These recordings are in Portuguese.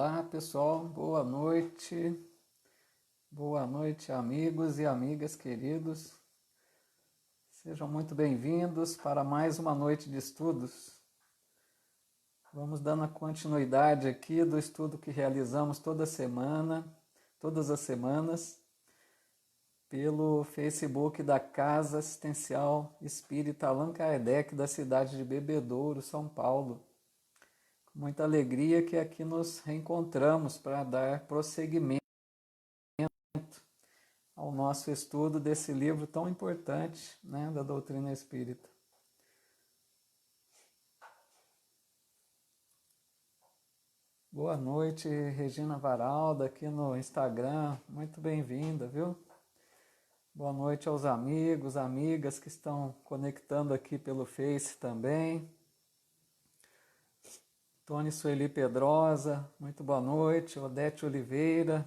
Olá pessoal, boa noite amigos e amigas queridos, sejam muito bem-vindos para mais uma noite de estudos. Vamos dando a continuidade aqui do estudo que realizamos todas as semanas, pelo Facebook da Casa Assistencial Espírita Allan Kardec da cidade de Bebedouro, São Paulo. Muita alegria que aqui nos reencontramos para dar prosseguimento ao nosso estudo desse livro tão importante, né, da doutrina espírita. Boa noite, Regina Varalda, aqui no Instagram, muito bem-vinda, viu? Boa noite aos amigos, amigas que estão conectando aqui pelo Face também. Tony Sueli Pedrosa, muito boa noite. Odete Oliveira,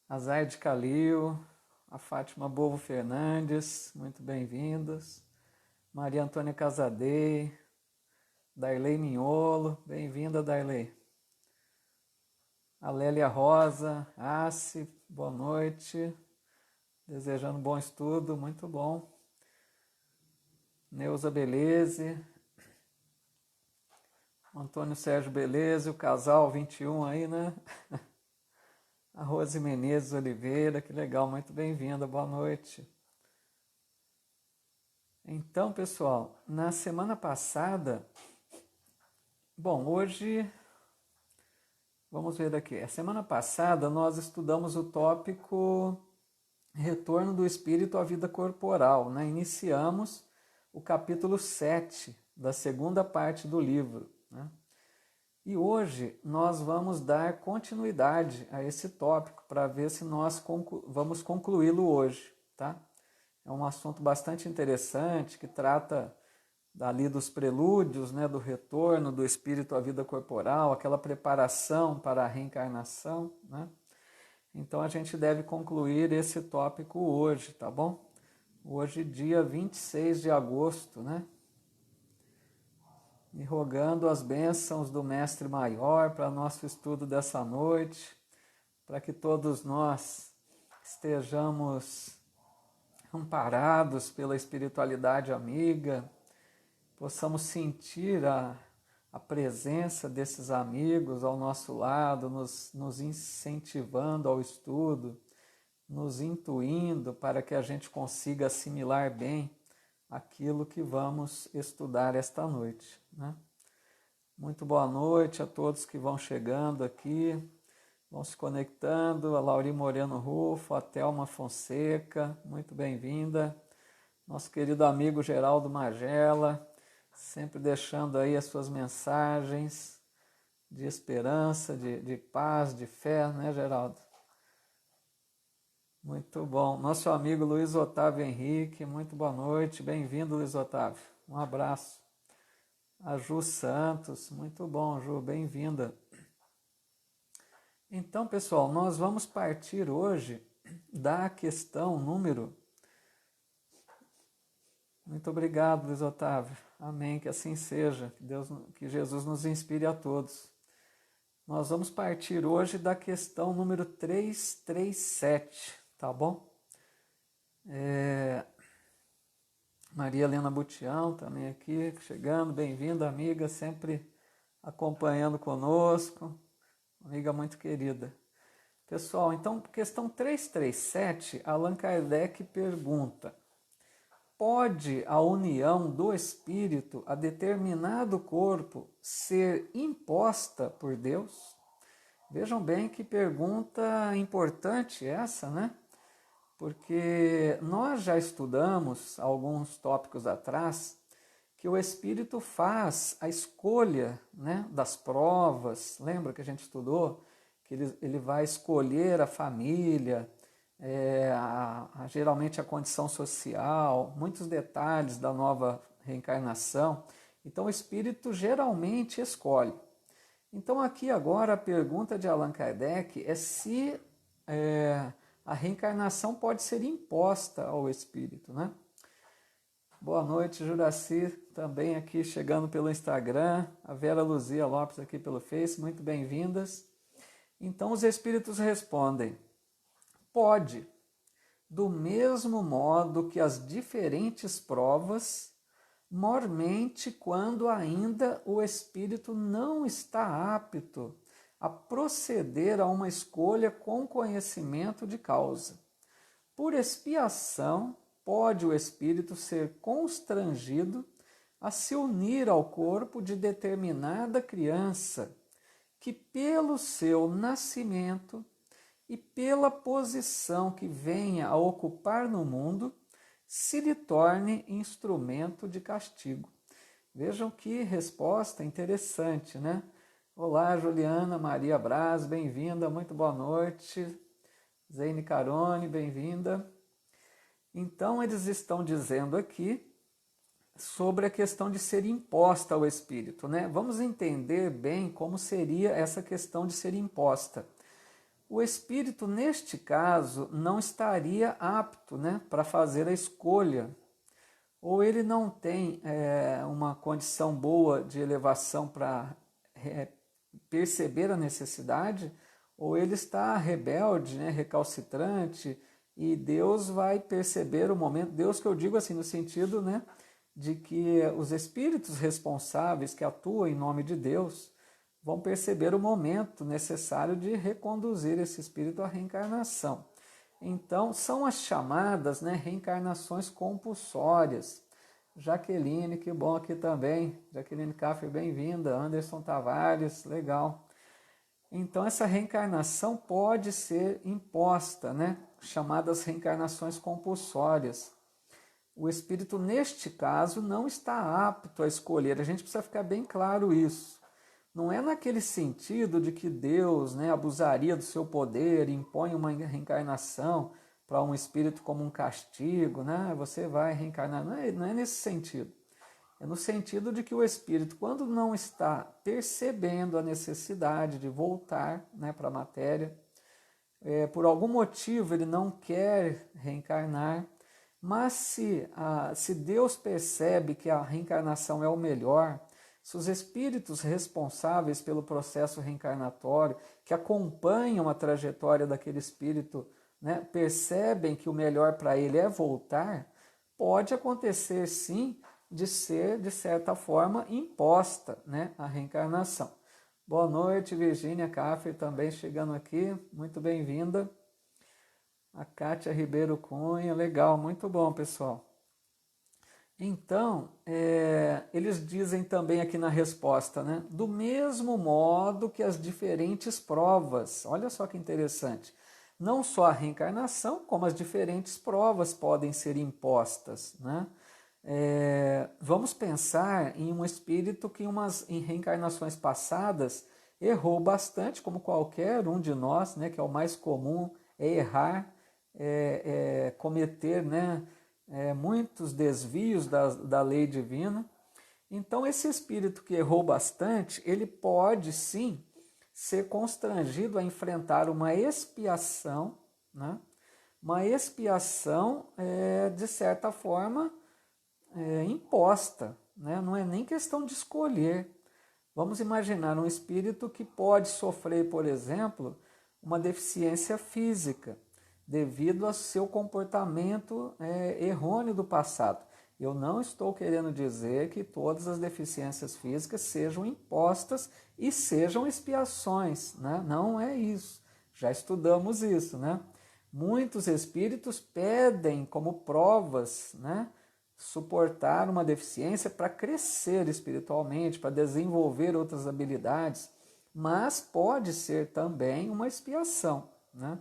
a Zaide Calil, a Fátima Bovo Fernandes, muito bem-vindas. Maria Antônia Casadei, Darley Mignolo, bem-vinda Darley. A Lélia Rosa, Assi, boa noite. Desejando bom estudo, muito bom. Neuza Beleze, Antônio Sérgio Beleze, o casal 21 aí, né? A Rose Menezes Oliveira, que legal, muito bem-vinda, boa noite. Então, pessoal, na semana passada, hoje, vamos ver aqui, a semana passada nós estudamos o tópico Retorno do Espírito à Vida Corporal, né? Iniciamos o capítulo 7 da segunda parte do livro, né? E hoje nós vamos dar continuidade a esse tópico para ver se nós vamos concluí-lo hoje, tá? É um assunto bastante interessante que trata ali dos prelúdios, né, do retorno do espírito à vida corporal, aquela preparação para a reencarnação, né? Então a gente deve concluir esse tópico hoje, tá bom? Hoje, dia 26 de agosto, né? E rogando as bênçãos do Mestre Maior para nosso estudo dessa noite, para que todos nós estejamos amparados pela espiritualidade amiga, possamos sentir a presença desses amigos ao nosso lado, nos incentivando ao estudo, nos intuindo para que a gente consiga assimilar bem aquilo que vamos estudar esta noite, né? Muito boa noite a todos que vão chegando aqui, vão se conectando, a Lauri Moreno Rufo, a Thelma Fonseca, muito bem-vinda, nosso querido amigo Geraldo Magela, sempre deixando aí as suas mensagens de esperança, de paz, de fé, né, Geraldo? Muito bom. Nosso amigo Luiz Otávio Henrique, muito boa noite, bem-vindo, Luiz Otávio, um abraço. A Ju Santos, muito bom, Ju, bem-vinda. Então, pessoal, nós vamos partir hoje da questão número... Muito obrigado, Luiz Otávio. Amém, que assim seja, que Jesus nos inspire a todos. Nós vamos partir hoje da questão número 337, tá bom? Maria Helena Butião também aqui, chegando, bem-vinda, amiga, sempre acompanhando conosco, amiga muito querida. Pessoal, então, questão 337, Allan Kardec pergunta: pode a união do espírito a determinado corpo ser imposta por Deus? Vejam bem que pergunta importante essa, né? Porque nós já estudamos, alguns tópicos atrás, que o espírito faz a escolha, né, das provas. Lembra que a gente estudou? Que ele vai escolher a família, geralmente a condição social, muitos detalhes da nova reencarnação. Então o espírito geralmente escolhe. Então aqui agora a pergunta de Allan Kardec é se a reencarnação pode ser imposta ao espírito, né? Boa noite, Juraci, também aqui chegando pelo Instagram, a Vera Luzia Lopes aqui pelo Face, muito bem-vindas. Então os espíritos respondem: pode, do mesmo modo que as diferentes provas, mormente quando ainda o espírito não está apto a proceder a uma escolha com conhecimento de causa. Por expiação, pode o espírito ser constrangido a se unir ao corpo de determinada criança, que pelo seu nascimento e pela posição que venha a ocupar no mundo, se lhe torne instrumento de castigo. Vejam que resposta interessante, né? Olá, Juliana Maria Braz, bem-vinda, muito boa noite. Zeine Carone, bem-vinda. Então, eles estão dizendo aqui sobre a questão de ser imposta ao espírito, né? Vamos entender bem como seria essa questão de ser imposta. O espírito, neste caso, não estaria apto, né, para fazer a escolha, ou ele não tem uma condição boa de elevação para perceber a necessidade, ou ele está rebelde, né, recalcitrante, e Deus vai perceber o momento, Deus que eu digo assim no sentido, né, de que os espíritos responsáveis que atuam em nome de Deus vão perceber o momento necessário de reconduzir esse espírito à reencarnação. Então, são as chamadas, né, reencarnações compulsórias. Jaqueline, que bom aqui também. Jaqueline Caffer, bem-vinda. Anderson Tavares, legal. Então, essa reencarnação pode ser imposta, né, chamadas reencarnações compulsórias. O espírito, neste caso, não está apto a escolher. A gente precisa ficar bem claro isso. Não é naquele sentido de que Deus, né, abusaria do seu poder, impõe uma reencarnação para um espírito como um castigo, né? Você vai reencarnar. Não é nesse sentido. É no sentido de que o espírito, quando não está percebendo a necessidade de voltar, né, para a matéria, por algum motivo ele não quer reencarnar, mas se Deus percebe que a reencarnação é o melhor, se os espíritos responsáveis pelo processo reencarnatório, que acompanham a trajetória daquele espírito, né, percebem que o melhor para ele é voltar, pode acontecer sim de ser, de certa forma, imposta, né, a reencarnação. Boa noite, Virgínia Caffer, também chegando aqui, muito bem-vinda. A Kátia Ribeiro Cunha, legal, muito bom, pessoal. Então, eles dizem também aqui na resposta, né? Do mesmo modo que as diferentes provas, olha só que interessante, não só a reencarnação, como as diferentes provas podem ser impostas, né? Vamos pensar em um espírito que em reencarnações passadas errou bastante, como qualquer um de nós, né? Que é o mais comum, é errar, cometer, né? Muitos desvios da lei divina. Então, esse espírito que errou bastante, ele pode sim ser constrangido a enfrentar uma expiação, né? Uma expiação, de certa forma, imposta, né? Não é nem questão de escolher. Vamos imaginar um espírito que pode sofrer, por exemplo, uma deficiência física, devido ao seu comportamento errôneo do passado. Eu não estou querendo dizer que todas as deficiências físicas sejam impostas e sejam expiações, né? Não é isso. Já estudamos isso, né? Muitos espíritos pedem como provas, né, suportar uma deficiência para crescer espiritualmente, para desenvolver outras habilidades, mas pode ser também uma expiação, né?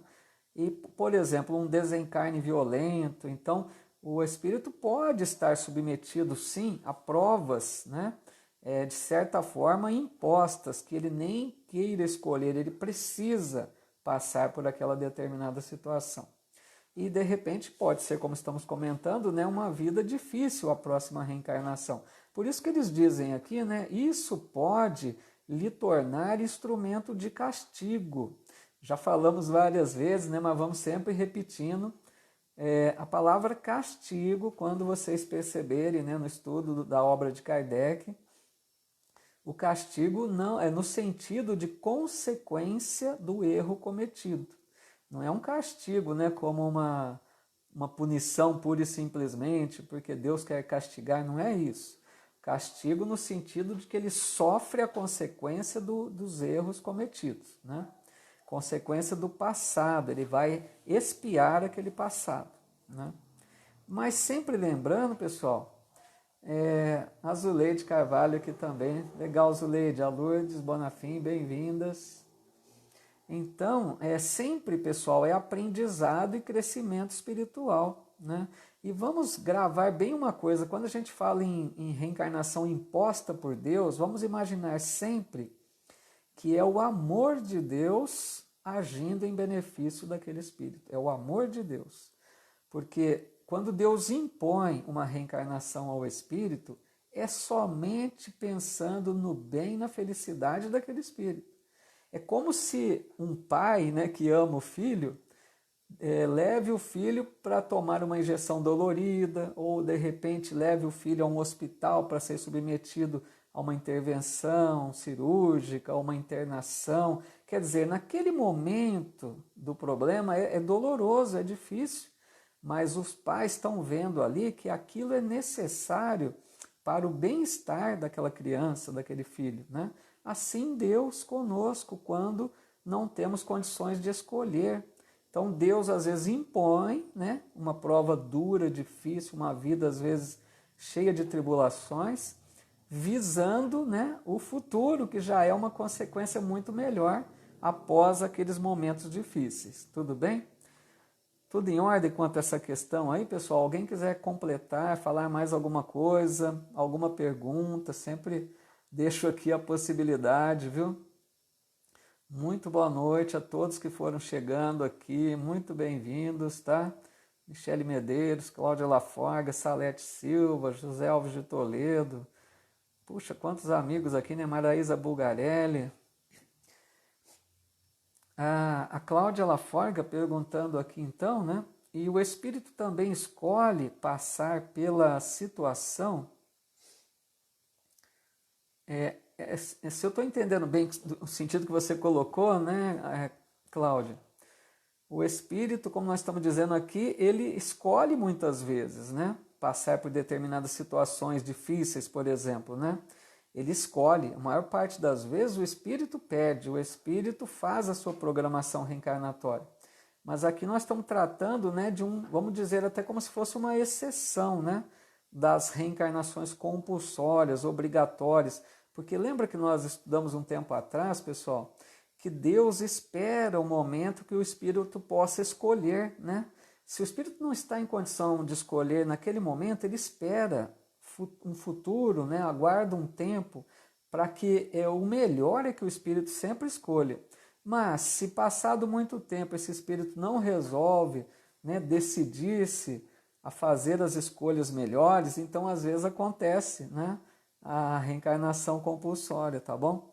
E, por exemplo, um desencarne violento, então o espírito pode estar submetido, sim, a provas, né, de certa forma impostas, que ele nem queira escolher, ele precisa passar por aquela determinada situação. E, de repente, pode ser, como estamos comentando, né, uma vida difícil a próxima reencarnação. Por isso que eles dizem aqui, né, isso pode lhe tornar instrumento de castigo. Já falamos várias vezes, né, mas vamos sempre repetindo A palavra castigo, quando vocês perceberem, né, no estudo da obra de Kardec, o castigo não é no sentido de consequência do erro cometido. Não é um castigo, né, como uma punição pura e simplesmente, porque Deus quer castigar, não é isso. Castigo no sentido de que ele sofre a consequência dos erros cometidos, né? Consequência do passado, ele vai expiar aquele passado, né? Mas sempre lembrando, pessoal, a Zuleide Carvalho aqui também, legal Zuleide, a Lourdes Bonafim, bem-vindas. Então, sempre, pessoal, é aprendizado e crescimento espiritual, né? E vamos gravar bem uma coisa, quando a gente fala em reencarnação imposta por Deus, vamos imaginar sempre que é o amor de Deus agindo em benefício daquele espírito. É o amor de Deus. Porque quando Deus impõe uma reencarnação ao espírito, é somente pensando no bem e na felicidade daquele espírito. É como se um pai, né, que ama o filho, leve o filho para tomar uma injeção dolorida, ou de repente leve o filho a um hospital para ser submetido a uma intervenção cirúrgica, a uma internação. Quer dizer, naquele momento do problema é doloroso, é difícil, mas os pais estão vendo ali que aquilo é necessário para o bem-estar daquela criança, daquele filho, né? Assim Deus conosco quando não temos condições de escolher. Então Deus às vezes impõe, né, uma prova dura, difícil, uma vida às vezes cheia de tribulações, visando, né, o futuro, que já é uma consequência muito melhor após aqueles momentos difíceis. Tudo bem? Tudo em ordem quanto a essa questão aí, pessoal? Alguém quiser completar, falar mais alguma coisa, alguma pergunta, sempre deixo aqui a possibilidade, viu? Muito boa noite a todos que foram chegando aqui, muito bem-vindos, tá? Michele Medeiros, Cláudia Laforga, Salete Silva, José Alves de Toledo. Puxa, quantos amigos aqui, né? Maraísa Bulgarelli. A Cláudia Laforga perguntando aqui então, né? E o espírito também escolhe passar pela situação. Se eu estou entendendo bem o sentido que você colocou, né, Cláudia? O espírito, como nós estamos dizendo aqui, ele escolhe muitas vezes, né? Passar por determinadas situações difíceis, por exemplo, né? Ele escolhe. A maior parte das vezes o espírito pede, o espírito faz a sua programação reencarnatória. Mas aqui nós estamos tratando, né, de vamos dizer até como se fosse uma exceção, né, das reencarnações compulsórias, obrigatórias. Porque lembra que nós estudamos um tempo atrás, pessoal, que Deus espera o momento que o espírito possa escolher, né? Se o espírito não está em condição de escolher naquele momento, ele espera um futuro, né? Aguarda um tempo para que o melhor é que o espírito sempre escolha. Mas se passado muito tempo esse espírito não resolve, né, decidir-se a fazer as escolhas melhores, então às vezes acontece, né, a reencarnação compulsória, tá bom?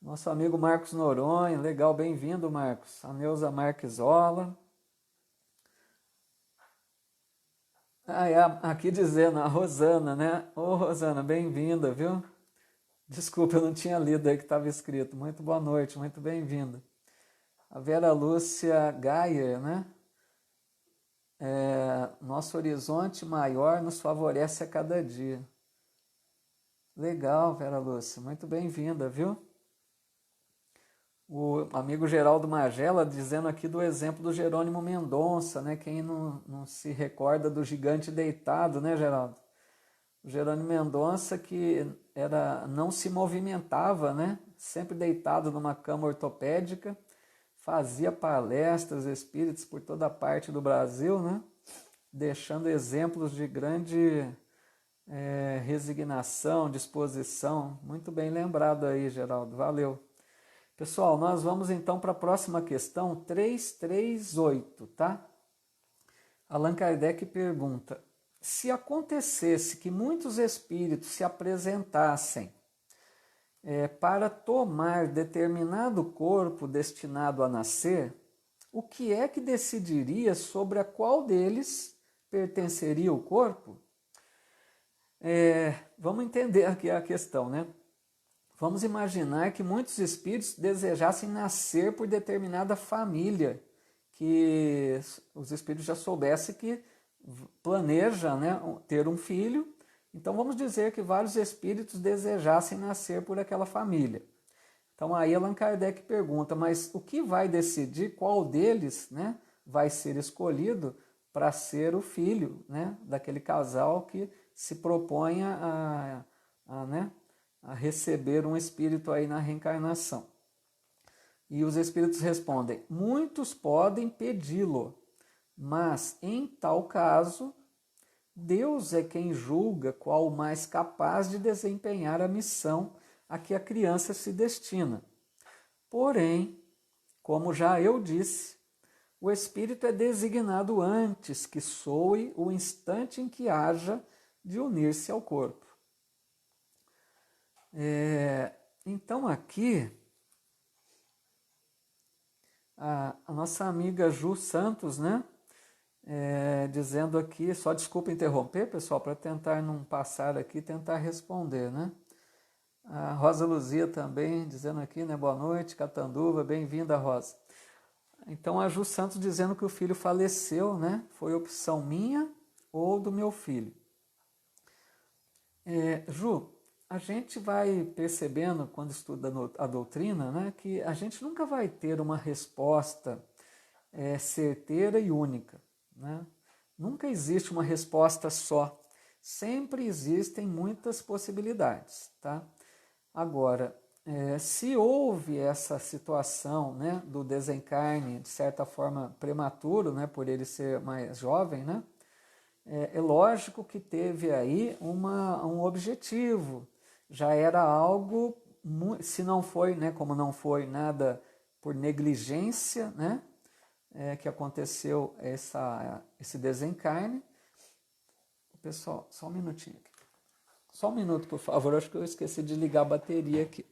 Nosso amigo Marcos Noronha, legal, bem-vindo, Marcos. A Neuza Marquisola. Aqui dizendo, a Rosana, né? Ô, Rosana, bem-vinda, viu? Desculpa, eu não tinha lido aí que estava escrito. Muito boa noite, muito bem-vinda. A Vera Lúcia Gaia, né? Nosso horizonte maior nos favorece a cada dia. Legal, Vera Lúcia, muito bem-vinda, viu? O amigo Geraldo Magela dizendo aqui do exemplo do Jerônimo Mendonça, né? Quem não se recorda do gigante deitado, né, Geraldo? O Jerônimo Mendonça que não se movimentava, né? Sempre deitado numa cama ortopédica, fazia palestras espíritas por toda parte do Brasil, né? Deixando exemplos de grande resignação, disposição. Muito bem lembrado aí, Geraldo. Valeu. Pessoal, nós vamos então para a próxima questão, 338, tá? Allan Kardec pergunta: se acontecesse que muitos espíritos se apresentassem para tomar determinado corpo destinado a nascer, o que é que decidiria sobre a qual deles pertenceria o corpo? Vamos entender aqui a questão, né? Vamos imaginar que muitos espíritos desejassem nascer por determinada família, que os espíritos já soubessem que planeja, né, ter um filho. Então vamos dizer que vários espíritos desejassem nascer por aquela família. Então aí Allan Kardec pergunta, mas o que vai decidir qual deles, né, vai ser escolhido para ser o filho, né, daquele casal que se propõe né, a receber um espírito aí na reencarnação? E os espíritos respondem, muitos podem pedi-lo, mas em tal caso, Deus é quem julga qual o mais capaz de desempenhar a missão a que a criança se destina. Porém, como já eu disse, o espírito é designado antes que soe o instante em que haja de unir-se ao corpo. Então aqui, a nossa amiga Ju Santos, né, dizendo aqui, só desculpa interromper, pessoal, para tentar não passar aqui, tentar responder, né? A Rosa Luzia também dizendo aqui, né, boa noite, Catanduva, bem-vinda, Rosa. Então a Ju Santos dizendo que o filho faleceu, né? Foi opção minha ou do meu filho. Ju, a gente vai percebendo quando estuda a doutrina, né, que a gente nunca vai ter uma resposta certeira e única, né? Nunca existe uma resposta só. Sempre existem muitas possibilidades, tá? Agora, se houve essa situação, né, do desencarne, de certa forma prematuro, né, por ele ser mais jovem, né, é lógico que teve aí um objetivo. Já era algo, se não foi, né, como não foi nada por negligência, né, que aconteceu esse desencarne. Pessoal, só um minutinho aqui. Só um minuto, por favor, acho que eu esqueci de ligar a bateria aqui.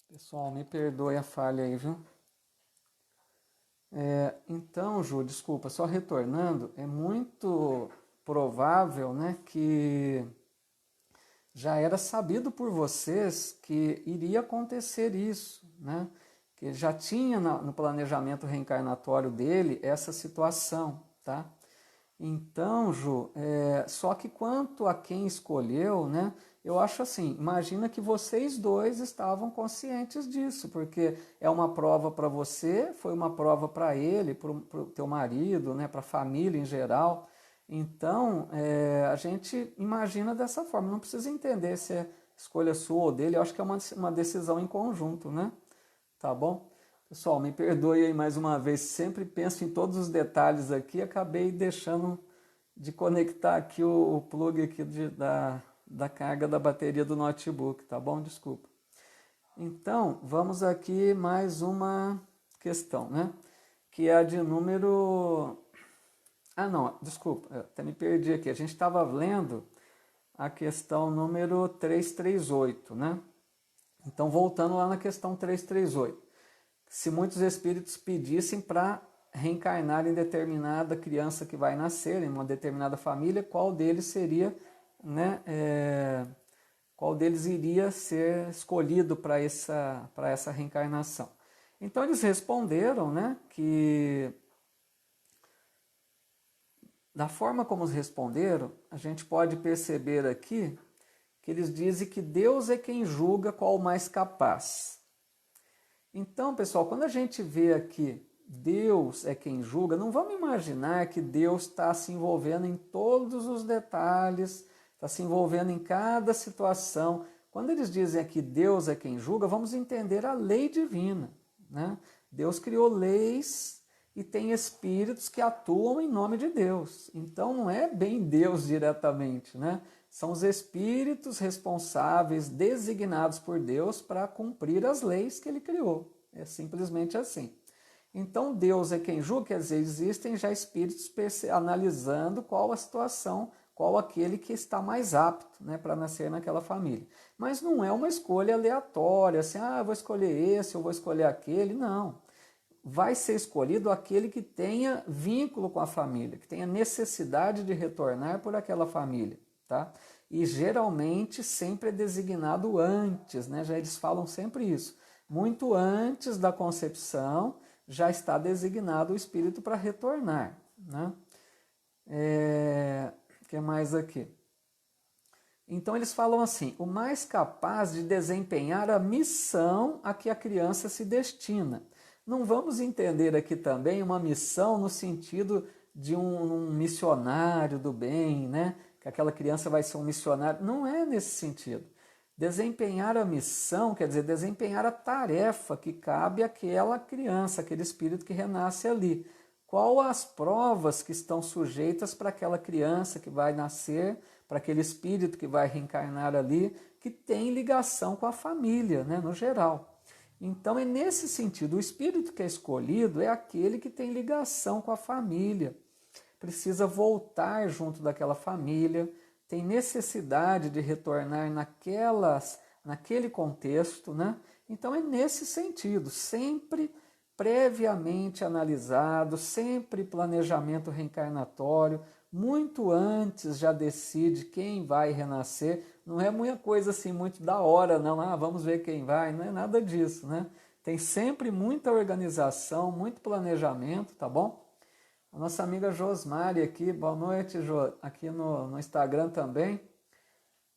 Pessoal, me perdoe a falha aí, viu? Então, Ju, desculpa, só retornando, é muito provável, né, que já era sabido por vocês que iria acontecer isso, né? Que já tinha no planejamento reencarnatório dele essa situação, tá? Então, Ju, só que quanto a quem escolheu, né? Eu acho assim, imagina que vocês dois estavam conscientes disso, porque é uma prova para você, foi uma prova para ele, para o teu marido, né? Para a família em geral. Então, a gente imagina dessa forma, não precisa entender se é escolha sua ou dele, eu acho que é uma decisão em conjunto, né? Tá bom? Pessoal, me perdoe aí mais uma vez, sempre penso em todos os detalhes aqui, acabei deixando de conectar aqui o plug aqui da carga da bateria do notebook, tá bom? Desculpa. Então, vamos aqui mais uma questão, né? Que é a de número... Ah, não, desculpa, até me perdi aqui. A gente estava lendo a questão número 338, né? Então, voltando lá na questão 338. Se muitos espíritos pedissem para reencarnar em determinada criança que vai nascer, em uma determinada família, qual deles seria, né, qual deles iria ser escolhido para essa reencarnação? Então, eles responderam, né, que da forma como eles responderam, a gente pode perceber aqui que eles dizem que Deus é quem julga qual o mais capaz. Então, pessoal, quando a gente vê aqui Deus é quem julga, não vamos imaginar que Deus está se envolvendo em todos os detalhes, está se envolvendo em cada situação. Quando eles dizem aqui Deus é quem julga, vamos entender a lei divina, né? Deus criou leis e tem espíritos que atuam em nome de Deus. Então não é bem Deus diretamente, né? São os espíritos responsáveis, designados por Deus para cumprir as leis que ele criou. É simplesmente assim. Então Deus é quem julga, quer dizer, existem já espíritos analisando qual a situação, qual aquele que está mais apto, né, para nascer naquela família. Mas não é uma escolha aleatória, assim, eu vou escolher esse, eu vou escolher aquele, não. Vai ser escolhido aquele que tenha vínculo com a família, que tenha necessidade de retornar por aquela família, tá? E geralmente sempre é designado antes, né? Já eles falam sempre isso. Muito antes da concepção já está designado o espírito para retornar, né? Que mais aqui? Então eles falam assim: o mais capaz de desempenhar a missão a que a criança se destina. Não vamos entender aqui também uma missão no sentido de um missionário do bem, né? Que aquela criança vai ser um missionário. Não é nesse sentido. Desempenhar a missão quer dizer desempenhar a tarefa que cabe àquela criança, aquele espírito que renasce ali. Qual as provas que estão sujeitas para aquela criança que vai nascer, para aquele espírito que vai reencarnar ali, que tem ligação com a família, né, no geral. Então é nesse sentido, o espírito que é escolhido é aquele que tem ligação com a família, precisa voltar junto daquela família, tem necessidade de retornar naquele contexto, né? Então é nesse sentido, sempre previamente analisado, sempre planejamento reencarnatório, muito antes já decide quem vai renascer, não é muita coisa assim muito da hora não, vamos ver quem vai, não é nada disso, né? Tem sempre muita organização, muito planejamento, tá bom? A nossa amiga Josmari aqui, boa noite, Jo, aqui no Instagram também.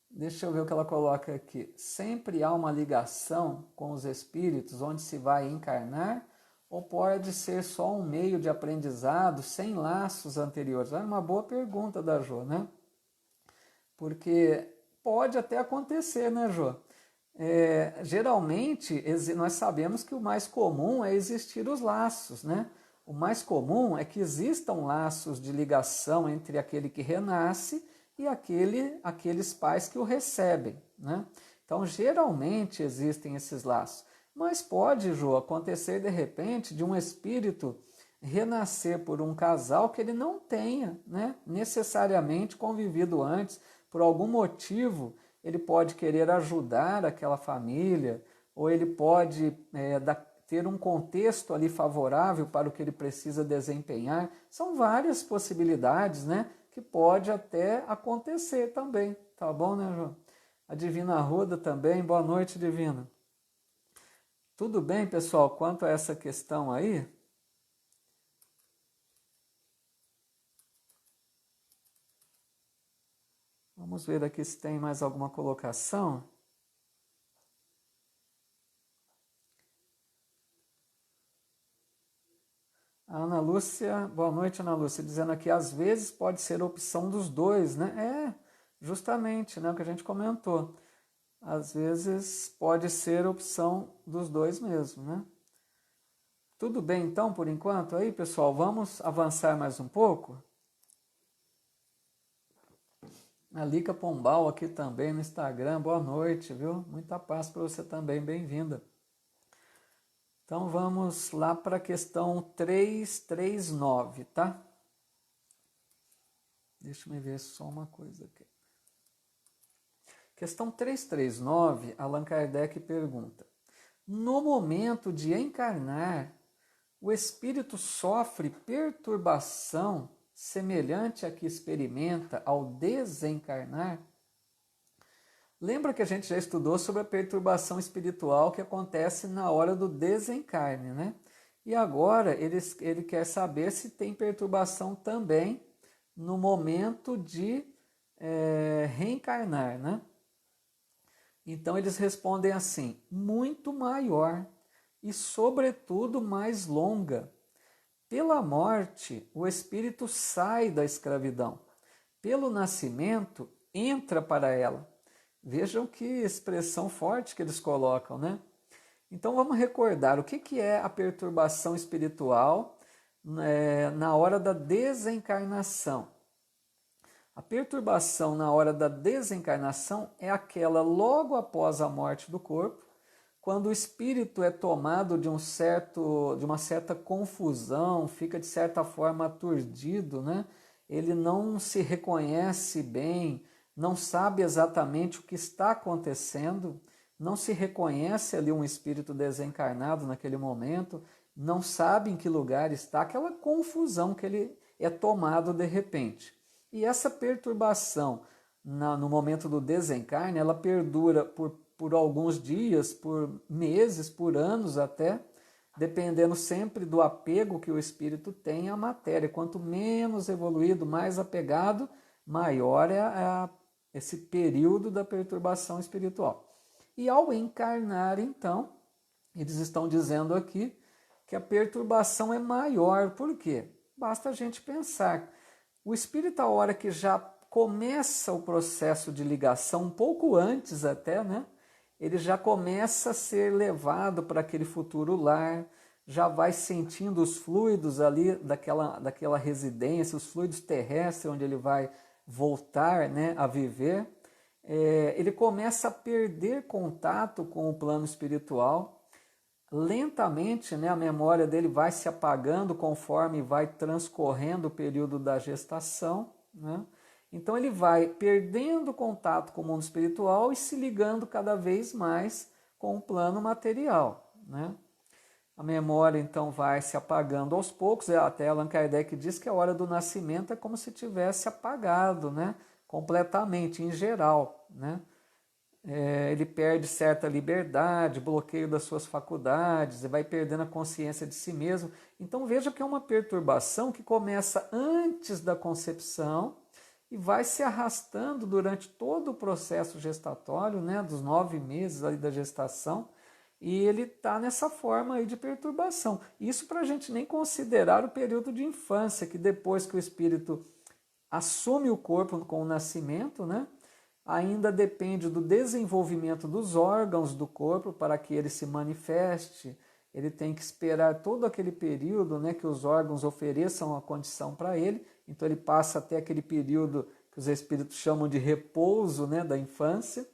Deixa eu ver o que ela coloca aqui. Sempre há uma ligação com os espíritos onde se vai encarnar ou pode ser só um meio de aprendizado sem laços anteriores? É uma boa pergunta da Jo, né? Porque pode até acontecer, né, Jo? Geralmente, nós sabemos que o mais comum é existir os laços, né? O mais comum é que existam laços de ligação entre aquele que renasce e aqueles pais que o recebem, né? Então, geralmente existem esses laços. Mas pode, Jô, acontecer de repente de um espírito renascer por um casal que ele não tenha, né, necessariamente convivido antes, por algum motivo ele pode querer ajudar aquela família, ou ele pode ter um contexto ali favorável para o que ele precisa desempenhar. São várias possibilidades, né, que pode até acontecer também, tá bom, né, João? A Divina Arruda também, boa noite, Divina. Tudo bem, pessoal, quanto a essa questão aí? Vamos ver aqui se tem mais alguma colocação. A Ana Lúcia, boa noite, Ana Lúcia, dizendo aqui, às vezes pode ser opção dos dois, né? Justamente, né, o que a gente comentou. Às vezes pode ser opção dos dois mesmo, né? Tudo bem então, por enquanto? Aí, pessoal, vamos avançar mais um pouco? A Lica Pombal aqui também no Instagram, boa noite, viu? Muita paz para você também, bem-vinda. Então vamos lá para a questão 339, tá? Deixa eu ver só uma coisa aqui. Questão 339, Allan Kardec pergunta: no momento de encarnar, o espírito sofre perturbação semelhante à que experimenta ao desencarnar? Lembra que a gente já estudou sobre a perturbação espiritual que acontece na hora do desencarne, né? E agora ele quer saber se tem perturbação também no momento de reencarnar, né? Então eles respondem assim: muito maior e, sobretudo, mais longa. Pela morte, o espírito sai da escravidão. Pelo nascimento, entra para ela. Vejam que expressão forte que eles colocam, né? Então vamos recordar o que é a perturbação espiritual na hora da desencarnação. A perturbação na hora da desencarnação é aquela logo após a morte do corpo, quando o espírito é tomado de uma certa confusão, fica de certa forma aturdido, né? Ele não se reconhece bem, não sabe exatamente o que está acontecendo, não se reconhece ali um espírito desencarnado naquele momento, não sabe em que lugar está, aquela confusão que ele é tomado de repente. E essa perturbação no momento do desencarne, ela perdura por alguns dias, por meses, por anos até, dependendo sempre do apego que o espírito tem à matéria. Quanto menos evoluído, mais apegado, maior é esse período da perturbação espiritual. E ao encarnar, então, eles estão dizendo aqui que a perturbação é maior. Por quê? Basta a gente pensar. O espírito, a hora que já começa o processo de ligação, um pouco antes até, né? Ele já começa a ser levado para aquele futuro lar, já vai sentindo os fluidos ali daquela residência, os fluidos terrestres onde ele vai voltar, né, a viver. Ele começa a perder contato com o plano espiritual. Lentamente, né, a memória dele vai se apagando conforme vai transcorrendo o período da gestação, né? Então ele vai perdendo contato com o mundo espiritual e se ligando cada vez mais com o plano material, né? A memória então vai se apagando aos poucos. Até Allan Kardec diz que a hora do nascimento é como se tivesse apagado, né? Completamente, em geral, né? Ele perde certa liberdade, bloqueio das suas faculdades, vai perdendo a consciência de si mesmo. Então veja que é uma perturbação que começa antes da concepção e vai se arrastando durante todo o processo gestatório, né, dos 9 meses ali da gestação, e ele está nessa forma aí de perturbação. Isso para a gente nem considerar o período de infância, que depois que o espírito assume o corpo com o nascimento, né, ainda depende do desenvolvimento dos órgãos do corpo para que ele se manifeste. Ele tem que esperar todo aquele período, né, que os órgãos ofereçam a condição para ele. Então ele passa até aquele período que os espíritos chamam de repouso, né, da infância.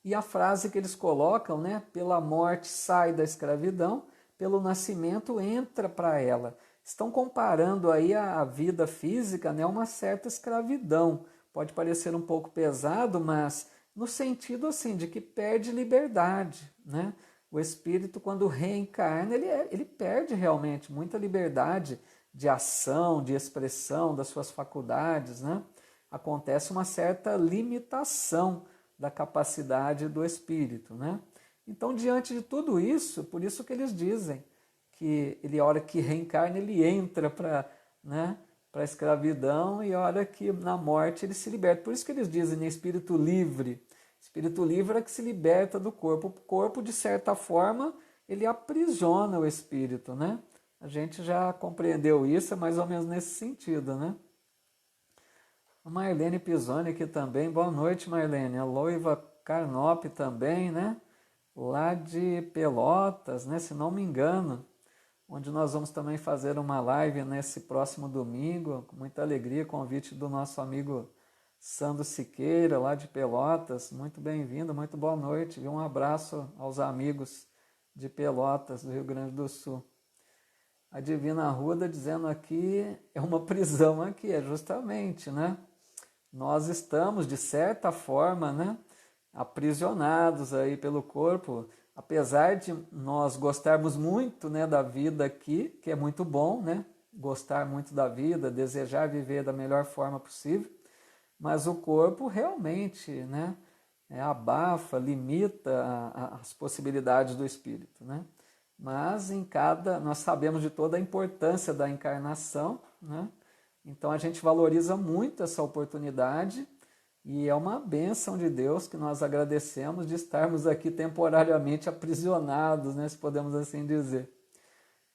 E a frase que eles colocam, né, pela morte sai da escravidão, pelo nascimento entra para ela. Estão comparando aí a vida física, né, a uma certa escravidão. Pode parecer um pouco pesado, mas no sentido assim de que perde liberdade, né? O espírito, quando reencarna, ele perde realmente muita liberdade de ação, de expressão das suas faculdades, né? Acontece uma certa limitação da capacidade do espírito, né? Então, diante de tudo isso, por isso que eles dizem que ele, a hora que reencarna, ele entra para, né, para a escravidão, e a hora que na morte ele se liberta. Por isso que eles dizem, né, espírito livre. Espírito livre é que se liberta do corpo. O corpo, de certa forma, ele aprisiona o espírito, né? A gente já compreendeu isso, é mais ou menos nesse sentido, né? A Marlene Pisoni aqui também. Boa noite, Marlene. A Loiva Carnop também, né? Lá de Pelotas, né? Se não me engano, onde nós vamos também fazer uma live nesse próximo domingo, com muita alegria, convite do nosso amigo Sandro Siqueira, lá de Pelotas. Muito bem-vindo, muito boa noite. E um abraço aos amigos de Pelotas, do Rio Grande do Sul. A Divina Arruda dizendo aqui, é uma prisão aqui, é justamente, né? Nós estamos, de certa forma, né, aprisionados aí pelo corpo, apesar de nós gostarmos muito, né, da vida aqui, que é muito bom, né, gostar muito da vida, desejar viver da melhor forma possível, mas o corpo realmente, né, abafa, limita as possibilidades do espírito, né? Mas nós sabemos de toda a importância da encarnação, né? Então a gente valoriza muito essa oportunidade e é uma bênção de Deus que nós agradecemos de estarmos aqui temporariamente aprisionados, né, se podemos assim dizer.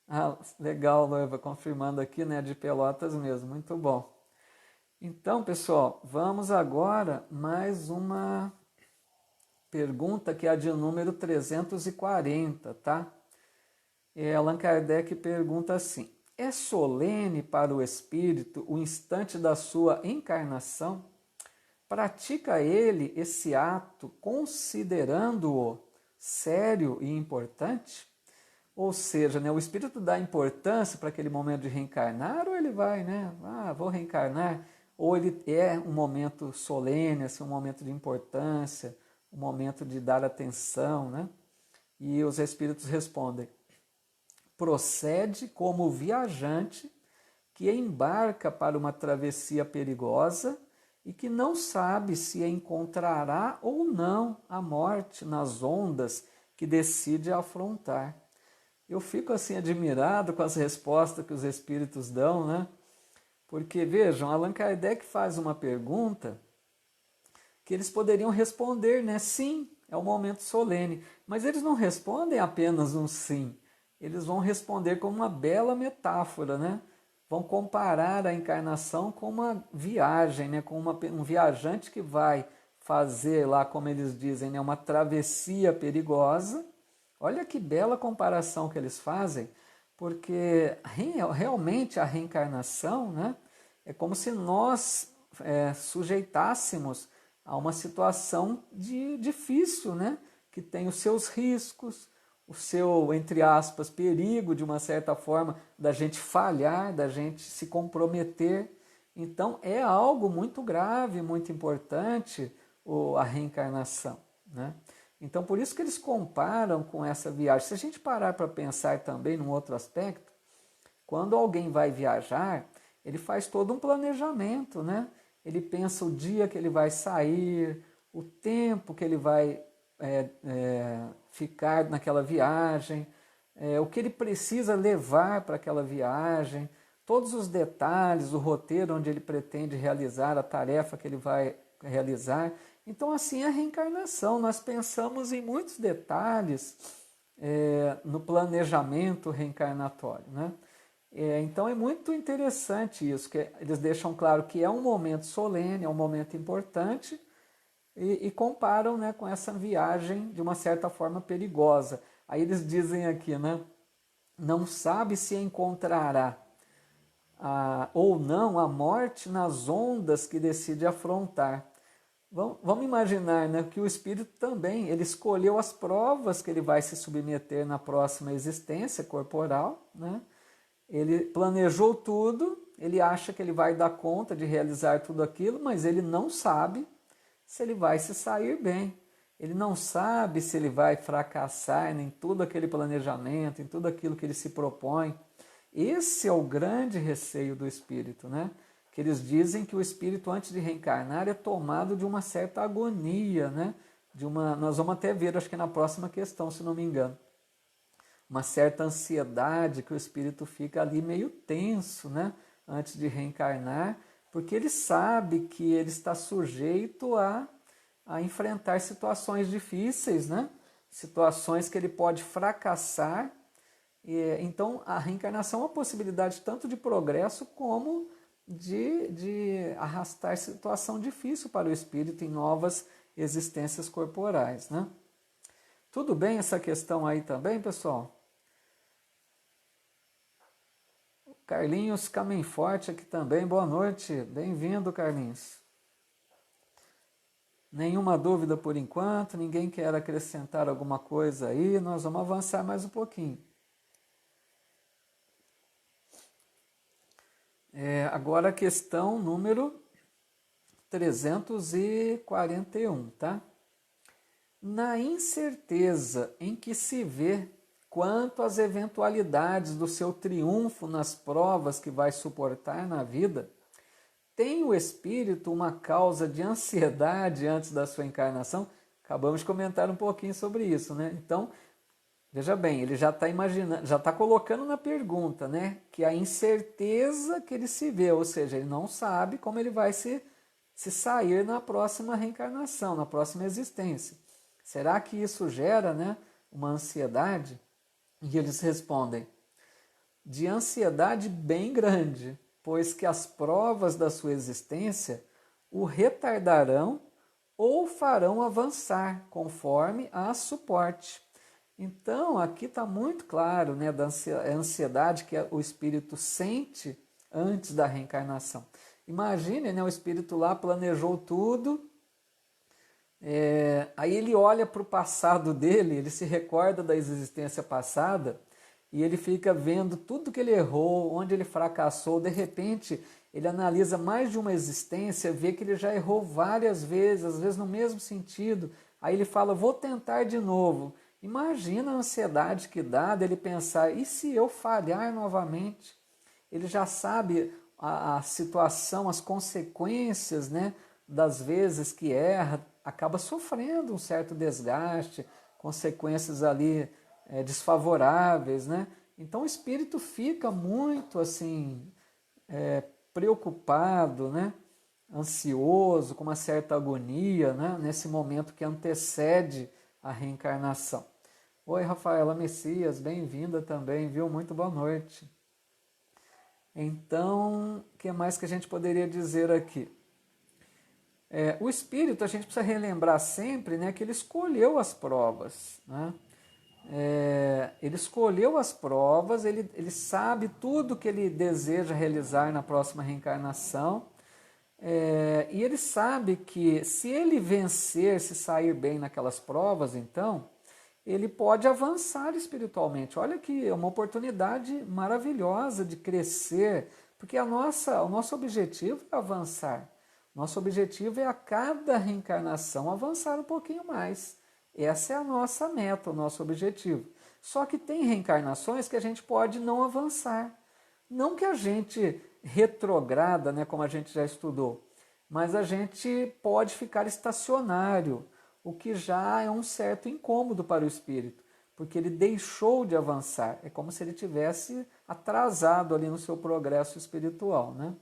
Ah, legal, Loiva, confirmando aqui, né, de Pelotas mesmo, muito bom. Então, pessoal, vamos agora mais uma pergunta que é a de número 340, tá? Allan Kardec pergunta assim: é solene para o espírito o instante da sua encarnação? Pratica ele esse ato considerando-o sério e importante? Ou seja, né, o espírito dá importância para aquele momento de reencarnar, ou ele vai, né, vou reencarnar, ou ele é um momento solene, assim, um momento de importância, um momento de dar atenção, né? E os espíritos respondem: procede como viajante que embarca para uma travessia perigosa e que não sabe se encontrará ou não a morte nas ondas que decide afrontar. Eu fico assim admirado com as respostas que os espíritos dão, né? Porque vejam, Allan Kardec faz uma pergunta que eles poderiam responder, né? Sim, é um momento solene. Mas eles não respondem apenas um sim. Eles vão responder com uma bela metáfora, né? Vão comparar a encarnação com uma viagem, né? Com um viajante que vai fazer lá, como eles dizem, né? Uma travessia perigosa. Olha que bela comparação que eles fazem, porque realmente a reencarnação, né? É como se nós sujeitássemos a uma situação difícil, né? Que tem os seus riscos, o seu, entre aspas, perigo, de uma certa forma, da gente falhar, da gente se comprometer. Então, é algo muito grave, muito importante a reencarnação, né? Então, por isso que eles comparam com essa viagem. Se a gente parar para pensar também num outro aspecto, quando alguém vai viajar, ele faz todo um planejamento, né? Ele pensa o dia que ele vai sair, o tempo que ele vai ficar naquela viagem, o que ele precisa levar para aquela viagem, todos os detalhes, o roteiro onde ele pretende realizar a tarefa que ele vai realizar. Então, assim é a reencarnação. Nós pensamos em muitos detalhes no planejamento reencarnatório, né? Então é muito interessante isso, que eles deixam claro que é um momento solene, é um momento importante, e comparam, né, com essa viagem de uma certa forma perigosa. Aí eles dizem aqui, né, não sabe se encontrará ou não a morte nas ondas que decide afrontar. Vamos imaginar, né, que o espírito também ele escolheu as provas que ele vai se submeter na próxima existência corporal, né? Ele planejou tudo, ele acha que ele vai dar conta de realizar tudo aquilo, mas ele não sabe se ele vai se sair bem. Ele não sabe se ele vai fracassar em tudo aquele planejamento, em tudo aquilo que ele se propõe. Esse é o grande receio do espírito, né? Que eles dizem que o espírito, antes de reencarnar, é tomado de uma certa agonia, né? Nós vamos até ver, acho que na próxima questão, se não me engano. Uma certa ansiedade, que o espírito fica ali meio tenso, né? Antes de reencarnar, porque ele sabe que ele está sujeito a enfrentar situações difíceis, né? Situações que ele pode fracassar. Então, a reencarnação é uma possibilidade tanto de progresso como de arrastar situação difícil para o espírito em novas existências corporais, né? Tudo bem essa questão aí também, pessoal? Carlinhos Forte aqui também, boa noite, bem-vindo, Carlinhos. Nenhuma dúvida por enquanto, ninguém quer acrescentar alguma coisa aí, nós vamos avançar mais um pouquinho. Agora a questão número 341, tá? Na incerteza em que se vê quanto às eventualidades do seu triunfo nas provas que vai suportar na vida, tem o espírito uma causa de ansiedade antes da sua encarnação? Acabamos de comentar um pouquinho sobre isso, né? Então, veja bem, ele já está imaginando, já está colocando na pergunta, né? Que a incerteza que ele se vê, ou seja, ele não sabe como ele vai se sair na próxima reencarnação, na próxima existência. Será que isso gera, né, uma ansiedade? E eles respondem, de ansiedade bem grande, pois que as provas da sua existência o retardarão ou farão avançar, conforme a suporte. Então, aqui está muito claro, né, da ansiedade que o espírito sente antes da reencarnação. Imagine, né, o espírito lá planejou tudo, Aí ele olha para o passado dele, ele se recorda da existência passada e ele fica vendo tudo que ele errou, onde ele fracassou. De repente, ele analisa mais de uma existência, vê que ele já errou várias vezes, às vezes no mesmo sentido. Aí ele fala, vou tentar de novo. Imagina a ansiedade que dá dele pensar, e se eu falhar novamente? Ele já sabe a situação, as consequências, né, das vezes que erra, acaba sofrendo um certo desgaste, consequências ali desfavoráveis, né? Então o espírito fica muito assim preocupado, né? Ansioso, com uma certa agonia, né? Nesse momento que antecede a reencarnação. Oi, Rafaela Messias, bem-vinda também, viu? Muito boa noite. Então, o que mais que a gente poderia dizer aqui? O espírito, a gente precisa relembrar sempre, né, que ele escolheu as provas. Né? Ele escolheu as provas, ele sabe tudo que ele deseja realizar na próxima reencarnação. E ele sabe que se ele vencer, se sair bem naquelas provas, então, ele pode avançar espiritualmente. Olha que é uma oportunidade maravilhosa de crescer, porque o nosso objetivo é avançar. Nosso objetivo é a cada reencarnação avançar um pouquinho mais. Essa é a nossa meta, o nosso objetivo. Só que tem reencarnações que a gente pode não avançar. Não que a gente retrograda, né, como a gente já estudou, mas a gente pode ficar estacionário, o que já é um certo incômodo para o espírito, porque ele deixou de avançar. É como se ele tivesse atrasado ali no seu progresso espiritual, né?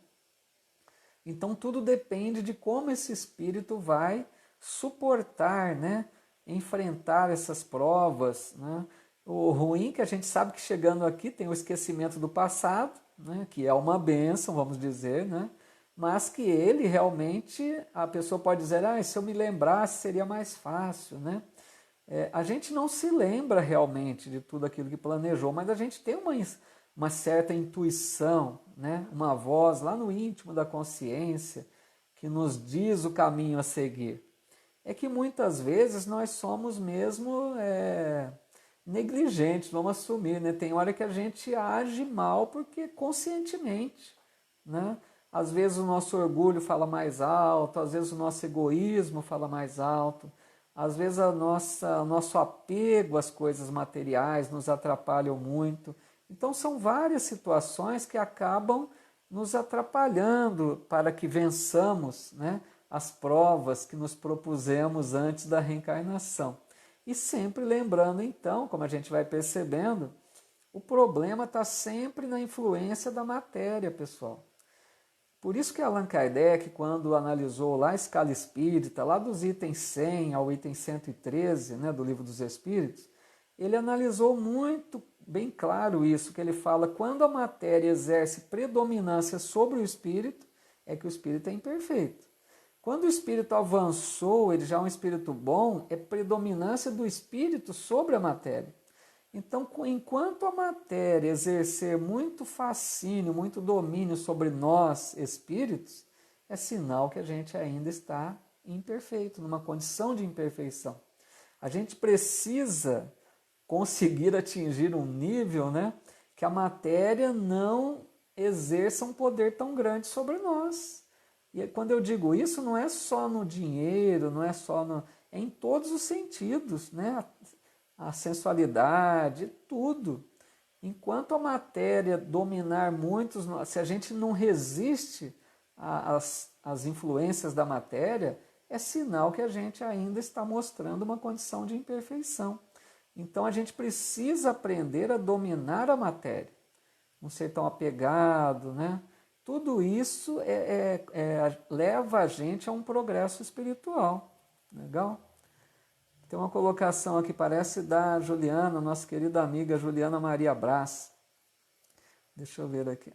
Então tudo depende de como esse espírito vai suportar, né? Enfrentar essas provas, né? O ruim é que a gente sabe que chegando aqui tem o esquecimento do passado, né? Que é uma bênção, vamos dizer, né? Mas que ele realmente, a pessoa pode dizer, se eu me lembrasse seria mais fácil, né? A gente não se lembra realmente de tudo aquilo que planejou, mas a gente tem uma certa intuição, né? Uma voz lá no íntimo da consciência que nos diz o caminho a seguir. É que muitas vezes nós somos mesmo negligentes, vamos assumir, né? Tem hora que a gente age mal porque conscientemente, né? Às vezes o nosso orgulho fala mais alto, às vezes o nosso egoísmo fala mais alto, às vezes o nosso apego às coisas materiais nos atrapalham muito. Então são várias situações que acabam nos atrapalhando para que vençamos, né, as provas que nos propusemos antes da reencarnação. E sempre lembrando então, como a gente vai percebendo, o problema está sempre na influência da matéria, pessoal. Por isso que Allan Kardec, quando analisou lá a escala espírita, lá dos itens 100 ao item 113, né, do Livro dos Espíritos, ele analisou muito bem claro isso, que ele fala, quando a matéria exerce predominância sobre o espírito, é que o espírito é imperfeito. Quando o espírito avançou, ele já é um espírito bom, é predominância do espírito sobre a matéria. Então, enquanto a matéria exercer muito fascínio, muito domínio sobre nós, espíritos, é sinal que a gente ainda está imperfeito, numa condição de imperfeição. A gente precisa conseguir atingir um nível, né, que a matéria não exerça um poder tão grande sobre nós. E quando eu digo isso, não é só no dinheiro, não é só no... é em todos os sentidos, né? A sensualidade, tudo. Enquanto a matéria dominar muitos, se a gente não resiste às influências da matéria, é sinal que a gente ainda está mostrando uma condição de imperfeição. Então a gente precisa aprender a dominar a matéria, não ser tão apegado, né? Tudo isso leva a gente a um progresso espiritual. Legal? Tem uma colocação aqui, parece da Juliana, nossa querida amiga Juliana Maria Brás. Deixa eu ver aqui.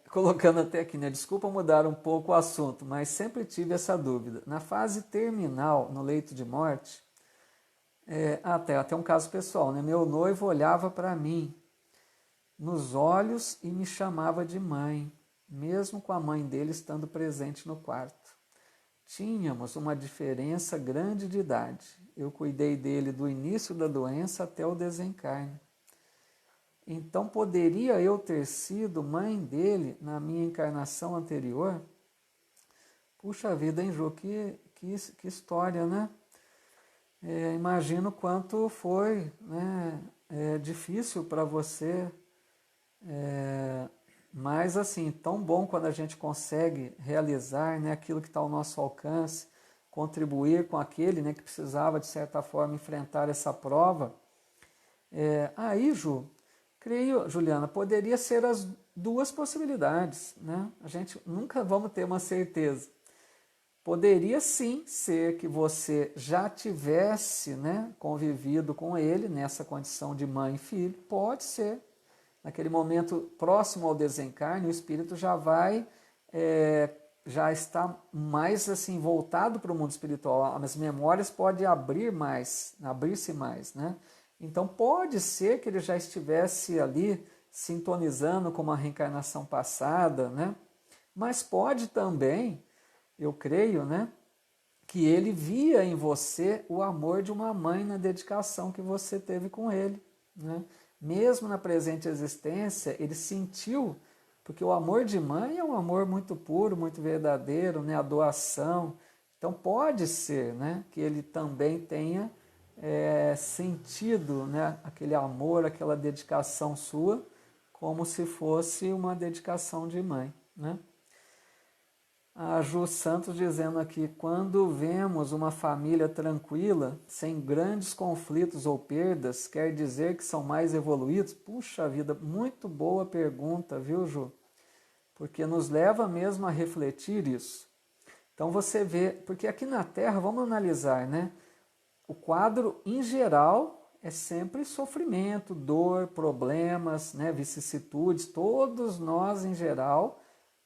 Colocando até aqui, né? Desculpa mudar um pouco o assunto, mas sempre tive essa dúvida. Na fase terminal, no leito de morte, até um caso pessoal, né? Meu noivo olhava para mim nos olhos e me chamava de mãe, mesmo com a mãe dele estando presente no quarto. tínhamos uma diferença grande de idade. Eu cuidei dele do início da doença até o desencarne. Então, poderia eu ter sido mãe dele na minha encarnação anterior? Puxa vida, hein, Jô? Que história, né? Imagino quanto foi, né, difícil para você, mas assim, tão bom quando a gente consegue realizar, né, aquilo que está ao nosso alcance, contribuir com aquele, né, que precisava de certa forma enfrentar essa prova. Aí, Ju, creio, Juliana, poderia ser as duas possibilidades, né? A gente nunca vamos ter uma certeza. Poderia sim ser que você já tivesse, né, convivido com ele nessa condição de mãe e filho, pode ser. Naquele momento próximo ao desencarne, o espírito já vai, já está mais assim voltado para o mundo espiritual. As memórias podem abrir-se mais, né? Então pode ser que ele já estivesse ali sintonizando com uma reencarnação passada, né? Mas pode também, eu creio, né, que ele via em você o amor de uma mãe na dedicação que você teve com ele, né? Mesmo na presente existência, ele sentiu, porque o amor de mãe é um amor muito puro, muito verdadeiro, né? A doação. Então pode ser, né, que ele também tenha sentido, né, aquele amor, aquela dedicação sua, como se fosse uma dedicação de mãe, né? A Ju Santos dizendo aqui, quando vemos uma família tranquila, sem grandes conflitos ou perdas, quer dizer que são mais evoluídos? Puxa vida, muito boa pergunta, viu, Ju? Porque nos leva mesmo a refletir isso. Então você vê, porque aqui na Terra, vamos analisar, né? O quadro, em geral, é sempre sofrimento, dor, problemas, né? Vicissitudes, todos nós, em geral,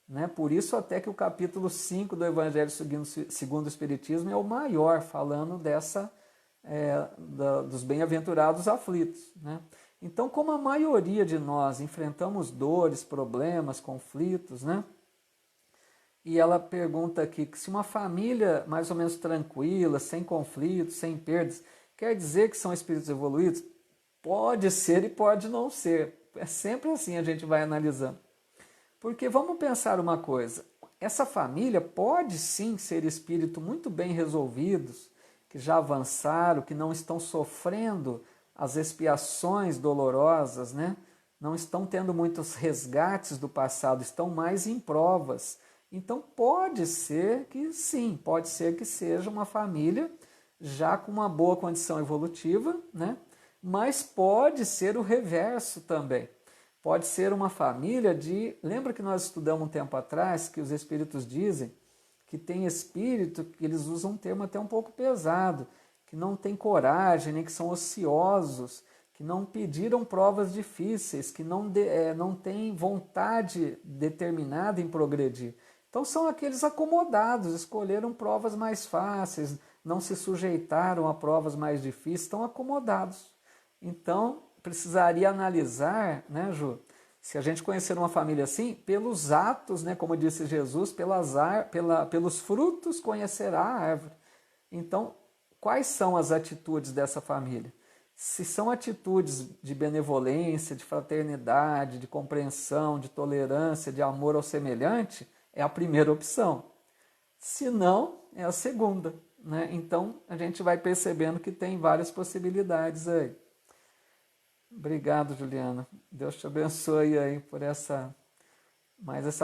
né? Por isso até que o capítulo 5 do Evangelho segundo o Espiritismo é o maior, falando dos bem-aventurados aflitos, né? Então, como a maioria de nós enfrentamos dores, problemas, conflitos, né? E ela pergunta aqui que se uma família mais ou menos tranquila, sem conflitos, sem perdas, quer dizer que são espíritos evoluídos? Pode ser e pode não ser. É sempre assim, a gente vai analisando. Porque vamos pensar uma coisa, essa família pode sim ser espíritos muito bem resolvidos, que já avançaram, que não estão sofrendo as expiações dolorosas, né? Não estão tendo muitos resgates do passado, estão mais em provas. Então pode ser que sim, pode ser que seja uma família já com uma boa condição evolutiva, né? Mas pode ser o reverso também. Pode ser uma família de... Lembra que nós estudamos um tempo atrás que os espíritos dizem que tem espírito que eles usam um termo até um pouco pesado, que não tem coragem, nem que são ociosos, que não pediram provas difíceis, que não têm vontade determinada em progredir. Então são aqueles acomodados, escolheram provas mais fáceis, não se sujeitaram a provas mais difíceis, estão acomodados. Então, precisaria analisar, né, Ju, se a gente conhecer uma família assim, pelos atos, né, como disse Jesus, pelos frutos conhecerá a árvore. Então, quais são as atitudes dessa família? Se são atitudes de benevolência, de fraternidade, de compreensão, de tolerância, de amor ao semelhante, é a primeira opção. Se não, é a segunda, né? Então, a gente vai percebendo que tem várias possibilidades aí. Obrigado, Juliana. Deus te abençoe aí por essa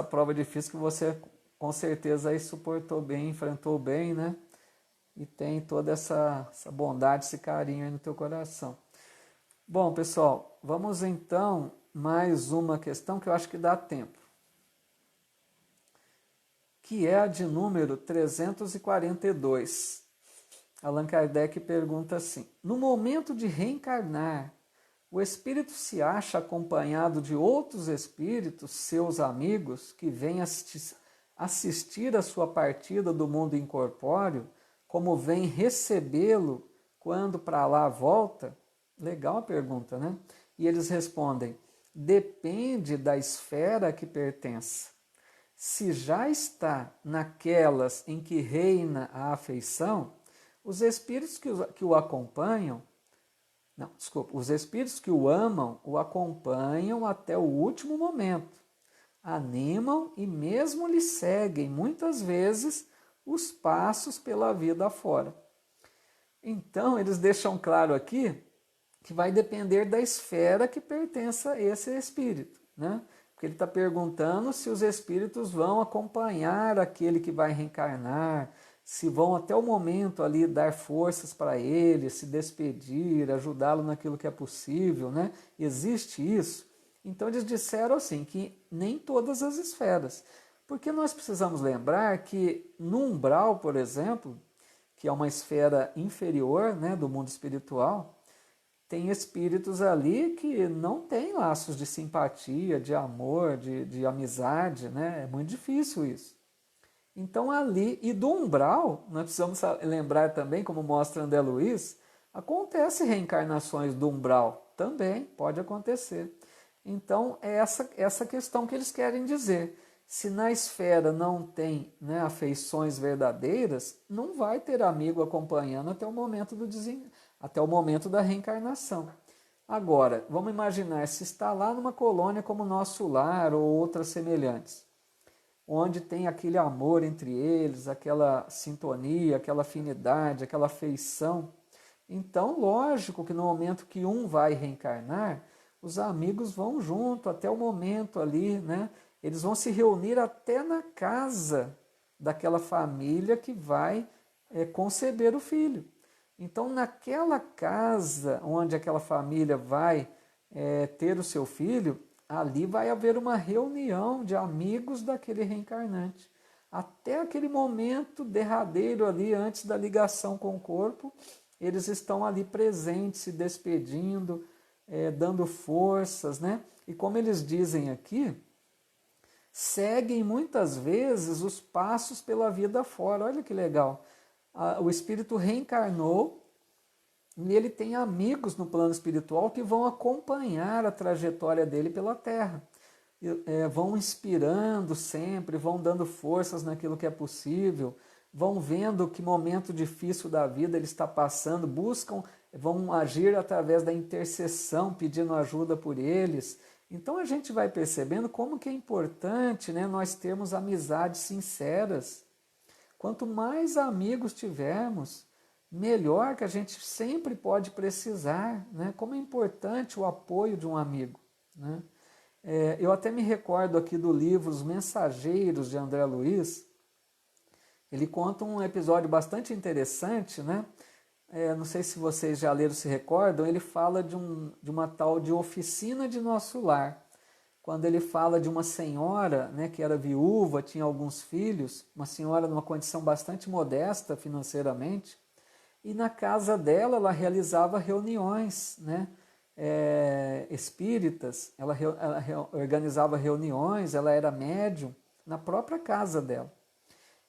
prova difícil que você com certeza aí suportou bem, enfrentou bem, né? E tem toda essa bondade, esse carinho aí no teu coração. Bom, pessoal, vamos então mais uma questão que eu acho que dá tempo, que é a de número 342. Allan Kardec pergunta assim: no momento de reencarnar, o espírito se acha acompanhado de outros espíritos, seus amigos, que vêm assistir a sua partida do mundo incorpóreo, como vêm recebê-lo quando para lá volta? Legal a pergunta, né? E eles respondem: depende da esfera que pertence. Se já está naquelas em que reina a afeição, os espíritos que o acompanham, não, desculpa, os espíritos que o amam o acompanham até o último momento, animam e mesmo lhe seguem muitas vezes os passos pela vida afora. Então, eles deixam claro aqui que vai depender da esfera que pertença a esse espírito, né? Porque ele está perguntando se os espíritos vão acompanhar aquele que vai reencarnar, se vão até o momento ali dar forças para ele, se despedir, ajudá-lo naquilo que é possível, né? Existe isso? Então eles disseram assim, que nem todas as esferas. Porque nós precisamos lembrar que no umbral, por exemplo, que é uma esfera inferior, né, do mundo espiritual, tem espíritos ali que não têm laços de simpatia, de amor, de amizade, né? É muito difícil isso. Então ali, e do umbral, nós precisamos lembrar também, como mostra André Luiz, acontece reencarnações do umbral, também pode acontecer. Então é essa questão que eles querem dizer. Se na esfera não tem, né, afeições verdadeiras, não vai ter amigo acompanhando até o momento até o momento da reencarnação. Agora, vamos imaginar se está lá numa colônia como Nosso Lar ou outras semelhantes, onde tem aquele amor entre eles, aquela sintonia, aquela afinidade, aquela afeição. Então, lógico que no momento que um vai reencarnar, os amigos vão junto até o momento ali, né? Eles vão se reunir até na casa daquela família que vai conceber o filho. Então, naquela casa onde aquela família vai ter o seu filho, ali vai haver uma reunião de amigos daquele reencarnante. Até aquele momento derradeiro ali, antes da ligação com o corpo, eles estão ali presentes, se despedindo, dando forças, né? E como eles dizem aqui, seguem muitas vezes os passos pela vida fora. Olha que legal. O espírito reencarnou e ele tem amigos no plano espiritual que vão acompanhar a trajetória dele pela Terra. Vão inspirando sempre, vão dando forças naquilo que é possível, vão vendo que momento difícil da vida ele está passando, vão agir através da intercessão, pedindo ajuda por eles. Então a gente vai percebendo como que é importante, né, nós termos amizades sinceras. Quanto mais amigos tivermos, melhor, que a gente sempre pode precisar, né? Como é importante o apoio de um amigo, né? Eu até me recordo aqui do livro Os Mensageiros, de André Luiz. Ele conta um episódio bastante interessante, né? Não sei se vocês já leram, se recordam, ele fala de uma tal de oficina de Nosso Lar. Quando ele fala de uma senhora, né, que era viúva, tinha alguns filhos, uma senhora numa condição bastante modesta financeiramente, e na casa dela ela realizava reuniões, né, espíritas, ela organizava reuniões, ela era médium na própria casa dela.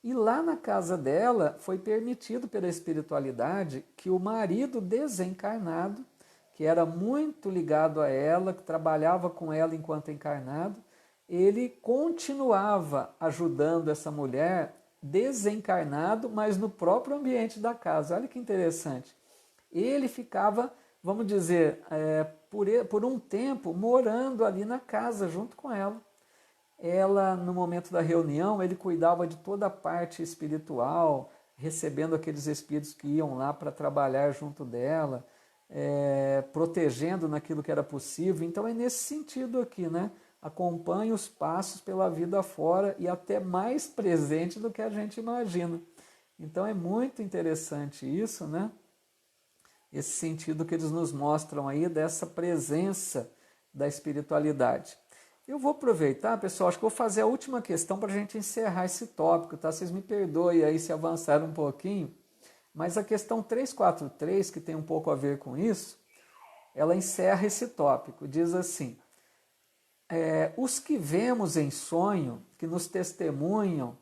E lá na casa dela foi permitido pela espiritualidade que o marido desencarnado, que era muito ligado a ela, que trabalhava com ela enquanto encarnado, ele continuava ajudando essa mulher desencarnado, mas no próprio ambiente da casa. Olha que interessante. Ele ficava, vamos dizer, por um tempo morando ali na casa junto com ela. Ela, no momento da reunião, ele cuidava de toda a parte espiritual, recebendo aqueles espíritos que iam lá para trabalhar junto dela, protegendo naquilo que era possível. Então é nesse sentido aqui, né? Acompanhe os passos pela vida fora e até mais presente do que a gente imagina. Então é muito interessante isso, né? Esse sentido que eles nos mostram aí dessa presença da espiritualidade. Eu vou aproveitar, pessoal, acho que vou fazer a última questão para a gente encerrar esse tópico, tá? Vocês me perdoem aí se avançar um pouquinho, mas a questão 343, que tem um pouco a ver com isso, ela encerra esse tópico. Diz assim: os que vemos em sonho, que nos testemunham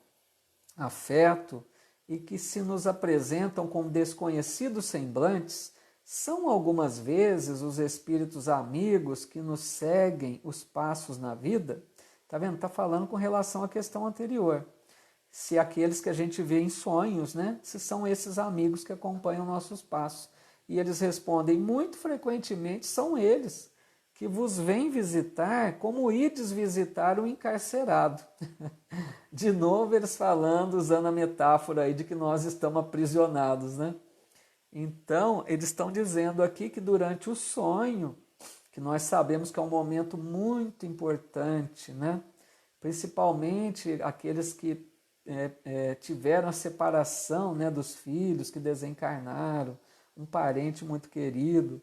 afeto e que se nos apresentam com desconhecidos semblantes, são algumas vezes os espíritos amigos que nos seguem os passos na vida? Tá vendo? Está falando com relação à questão anterior. Se aqueles que a gente vê em sonhos, né? Se são esses amigos que acompanham nossos passos. E eles respondem, muito frequentemente são eles que vos vêm visitar como ides visitar o encarcerado. De novo eles falando, usando a metáfora aí de que nós estamos aprisionados, né? Então, eles estão dizendo aqui que durante o sonho, que nós sabemos que é um momento muito importante, né? Principalmente aqueles que tiveram a separação, né, dos filhos que desencarnaram, um parente muito querido.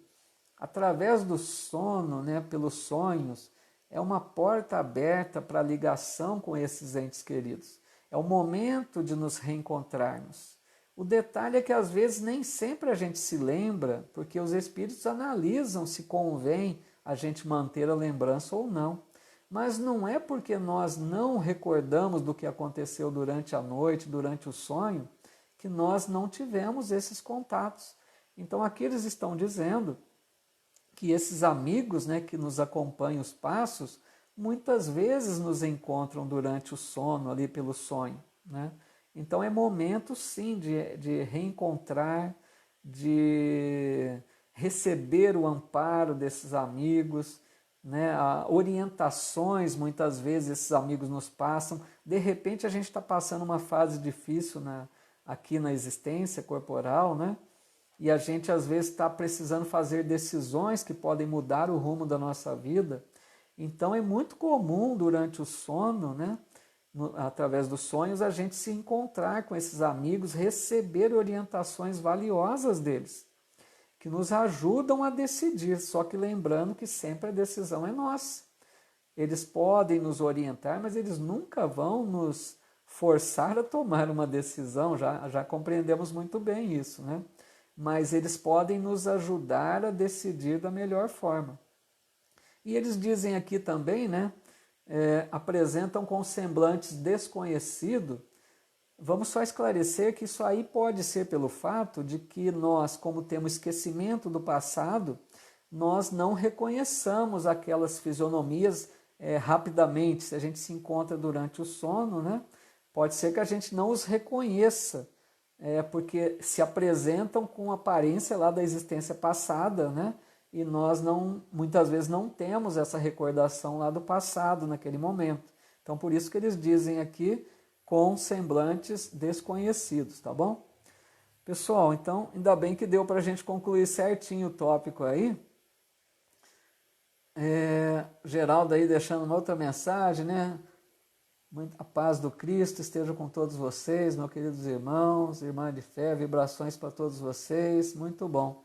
Através do sono, né, pelos sonhos, é uma porta aberta para a ligação com esses entes queridos. É o momento de nos reencontrarmos. O detalhe é que às vezes nem sempre a gente se lembra, porque os espíritos analisam se convém a gente manter a lembrança ou não. Mas não é porque nós não recordamos do que aconteceu durante a noite, durante o sonho, que nós não tivemos esses contatos. Então aqui eles estão dizendo que esses amigos, né, que nos acompanham os passos, muitas vezes nos encontram durante o sono, ali pelo sonho, né? Então é momento sim de reencontrar, de receber o amparo desses amigos, né? Orientações muitas vezes esses amigos nos passam. De repente a gente está passando uma fase difícil aqui na existência corporal, né? E a gente às vezes está precisando fazer decisões que podem mudar o rumo da nossa vida. Então é muito comum durante o sono, né? Através dos sonhos, a gente se encontrar com esses amigos, receber orientações valiosas deles, que nos ajudam a decidir, só que lembrando que sempre a decisão é nossa. Eles podem nos orientar, mas eles nunca vão nos forçar a tomar uma decisão, já compreendemos muito bem isso, né? Mas eles podem nos ajudar a decidir da melhor forma. E eles dizem aqui também, né? Apresentam com semblantes desconhecido. Vamos só esclarecer que isso aí pode ser pelo fato de que nós, como temos esquecimento do passado, nós não reconheçamos aquelas fisionomias rapidamente. Se a gente se encontra durante o sono, né? Pode ser que a gente não os reconheça, porque se apresentam com aparência lá da existência passada, né? E nós muitas vezes não temos essa recordação lá do passado, naquele momento. Então, por isso que eles dizem aqui, com semblantes desconhecidos, tá bom? Pessoal, então, ainda bem que deu para a gente concluir certinho o tópico aí. Geraldo aí deixando uma outra mensagem, né? A paz do Cristo esteja com todos vocês, meus queridos irmãos, irmãs de fé, vibrações para todos vocês, muito bom.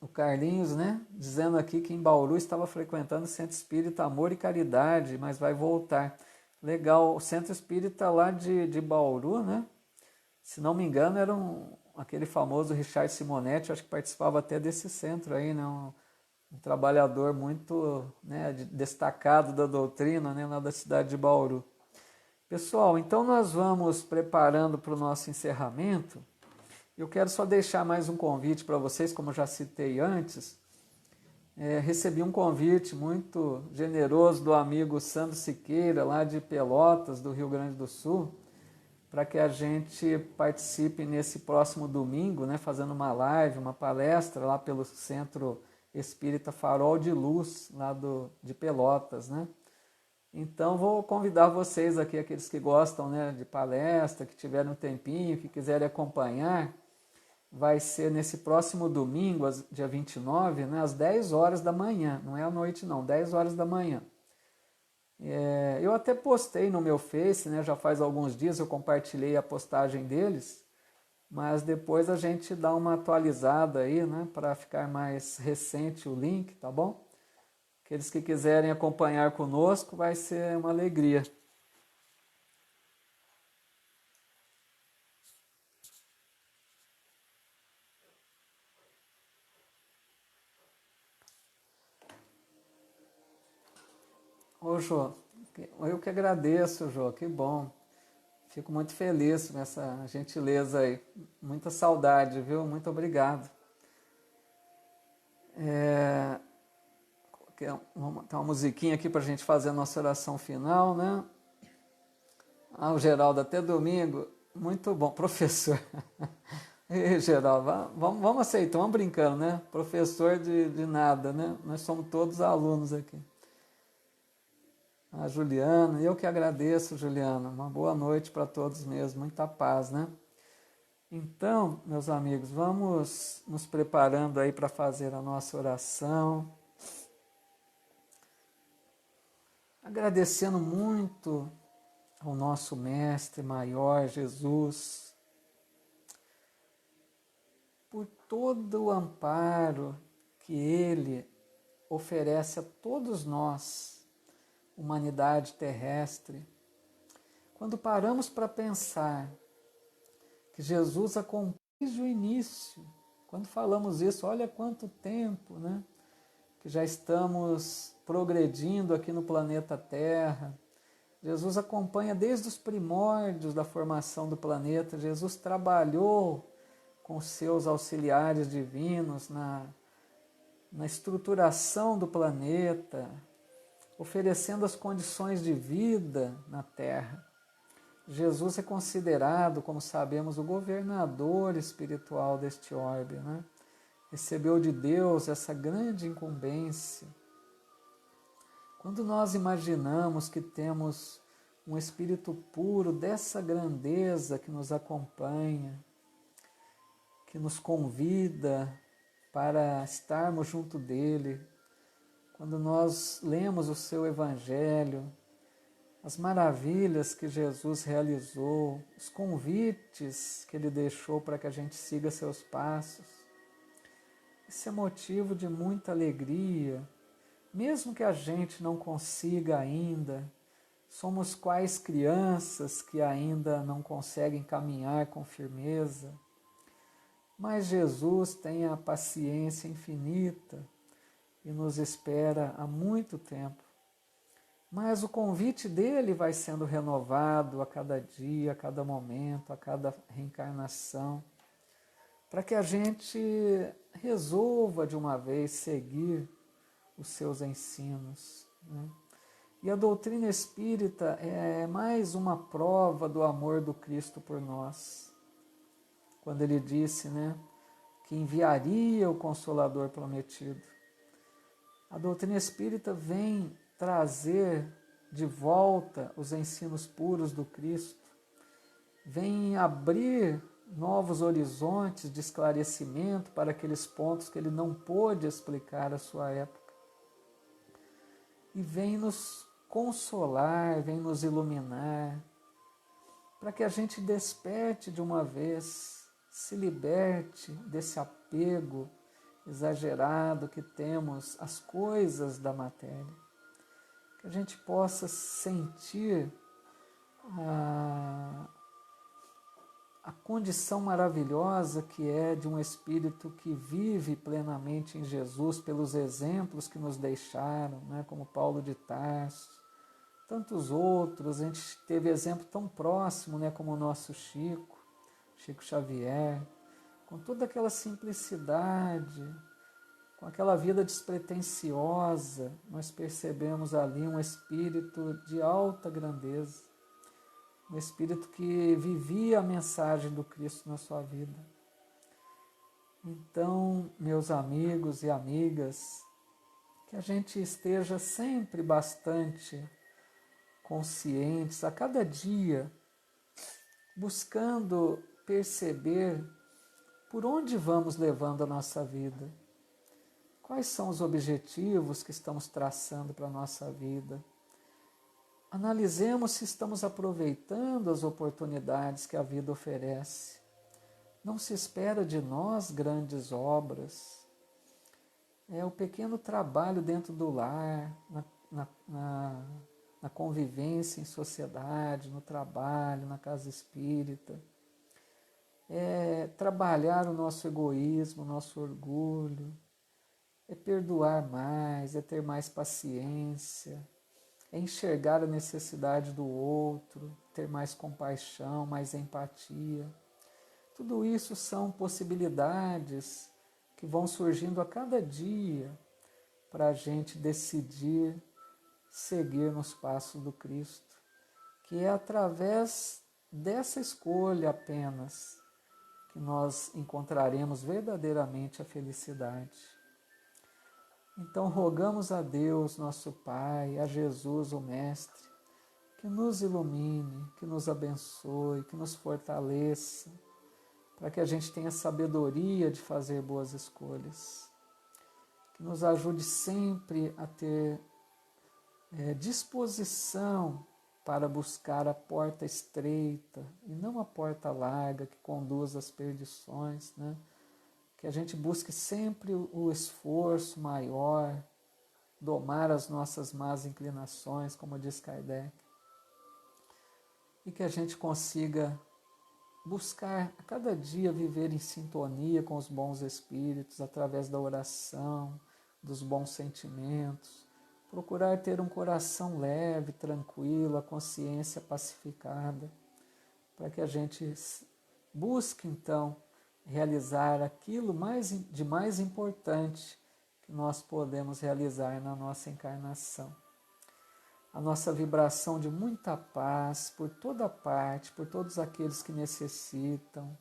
O Carlinhos, né, dizendo aqui que em Bauru estava frequentando o Centro Espírita Amor e Caridade, mas vai voltar. Legal, o Centro Espírita lá de Bauru, né? Se não me engano, era aquele famoso Richard Simonetti, acho que participava até desse centro aí, né? Um trabalhador muito, né, destacado da doutrina, né, lá da cidade de Bauru. Pessoal, então nós vamos preparando para o nosso encerramento. Eu quero só deixar mais um convite para vocês, como eu já citei antes. Recebi um convite muito generoso do amigo Sandro Siqueira, lá de Pelotas, do Rio Grande do Sul, para que a gente participe nesse próximo domingo, né, fazendo uma live, uma palestra lá pelo Centro Espírita Farol de Luz, lá de Pelotas, né? Então vou convidar vocês aqui, aqueles que gostam, né, de palestra, que tiverem um tempinho, que quiserem acompanhar. Vai ser nesse próximo domingo, dia 29, né, às 10 horas da manhã, não é à noite não, 10 horas da manhã. Eu até postei no meu Face, né, já faz alguns dias eu compartilhei a postagem deles, mas depois a gente dá uma atualizada aí, né, para ficar mais recente o link, tá bom? Aqueles que quiserem acompanhar conosco, vai ser uma alegria. Ô Jô, eu que agradeço, Jô, que bom. Fico muito feliz com essa gentileza aí. Muita saudade, viu? Muito obrigado. Tem uma musiquinha aqui para a gente fazer a nossa oração final, né? O Geraldo, até domingo. Muito bom, professor. Ei, Geraldo, vamos aceitar, vamos brincando, né? Professor de nada, né? Nós somos todos alunos aqui. A Juliana, eu que agradeço, Juliana. Uma boa noite para todos mesmo, muita paz, né? Então, meus amigos, vamos nos preparando aí para fazer a nossa oração. Agradecendo muito ao nosso Mestre Maior, Jesus, por todo o amparo que Ele oferece a todos nós, humanidade terrestre. Quando paramos para pensar que Jesus acompanha desde o início, quando falamos isso, olha quanto tempo, né? Que já estamos progredindo aqui no planeta Terra. Jesus acompanha desde os primórdios da formação do planeta. Jesus trabalhou com seus auxiliares divinos na estruturação do planeta, oferecendo as condições de vida na Terra. Jesus é considerado, como sabemos, o governador espiritual deste orbe, né? Recebeu de Deus essa grande incumbência. Quando nós imaginamos que temos um espírito puro dessa grandeza que nos acompanha, que nos convida para estarmos junto dele, quando nós lemos o seu evangelho, as maravilhas que Jesus realizou, os convites que ele deixou para que a gente siga seus passos, isso é motivo de muita alegria, mesmo que a gente não consiga ainda. Somos quais crianças que ainda não conseguem caminhar com firmeza, mas Jesus tem a paciência infinita e nos espera há muito tempo. Mas o convite dele vai sendo renovado a cada dia, a cada momento, a cada reencarnação, para que a gente resolva de uma vez seguir os seus ensinos, né? E a doutrina espírita é mais uma prova do amor do Cristo por nós. Quando ele disse, né, que enviaria o Consolador prometido. A doutrina espírita vem trazer de volta os ensinos puros do Cristo, vem abrir novos horizontes de esclarecimento para aqueles pontos que ele não pôde explicar à sua época. E vem nos consolar, vem nos iluminar, para que a gente desperte de uma vez, se liberte desse apego exagerado que temos às coisas da matéria, que a gente possa sentir a condição maravilhosa que é de um espírito que vive plenamente em Jesus pelos exemplos que nos deixaram, né, como Paulo de Tarso, tantos outros. A gente teve exemplo tão próximo, né, como o nosso Chico Xavier, com toda aquela simplicidade, com aquela vida despretensiosa. Nós percebemos ali um espírito de alta grandeza, um espírito que vivia a mensagem do Cristo na sua vida. Então, meus amigos e amigas, que a gente esteja sempre bastante conscientes, a cada dia, buscando perceber por onde vamos levando a nossa vida. Quais são os objetivos que estamos traçando para a nossa vida? Analisemos se estamos aproveitando as oportunidades que a vida oferece. Não se espera de nós grandes obras. É o pequeno trabalho dentro do lar, na convivência em sociedade, no trabalho, na casa espírita. É trabalhar o nosso egoísmo, o nosso orgulho. É perdoar mais, é ter mais paciência, é enxergar a necessidade do outro, ter mais compaixão, mais empatia. Tudo isso são possibilidades que vão surgindo a cada dia para a gente decidir seguir nos passos do Cristo, que é através dessa escolha apenas que nós encontraremos verdadeiramente a felicidade. Então rogamos a Deus, nosso Pai, a Jesus, o Mestre, que nos ilumine, que nos abençoe, que nos fortaleça, para que a gente tenha sabedoria de fazer boas escolhas, que nos ajude sempre a ter disposição para buscar a porta estreita e não a porta larga que conduz às perdições, né? Que a gente busque sempre o esforço maior, domar as nossas más inclinações, como diz Kardec, e que a gente consiga buscar a cada dia viver em sintonia com os bons espíritos, através da oração, dos bons sentimentos, procurar ter um coração leve, tranquilo, a consciência pacificada, para que a gente busque então realizar aquilo de mais importante que nós podemos realizar na nossa encarnação. A nossa vibração de muita paz por toda parte, por todos aqueles que necessitam.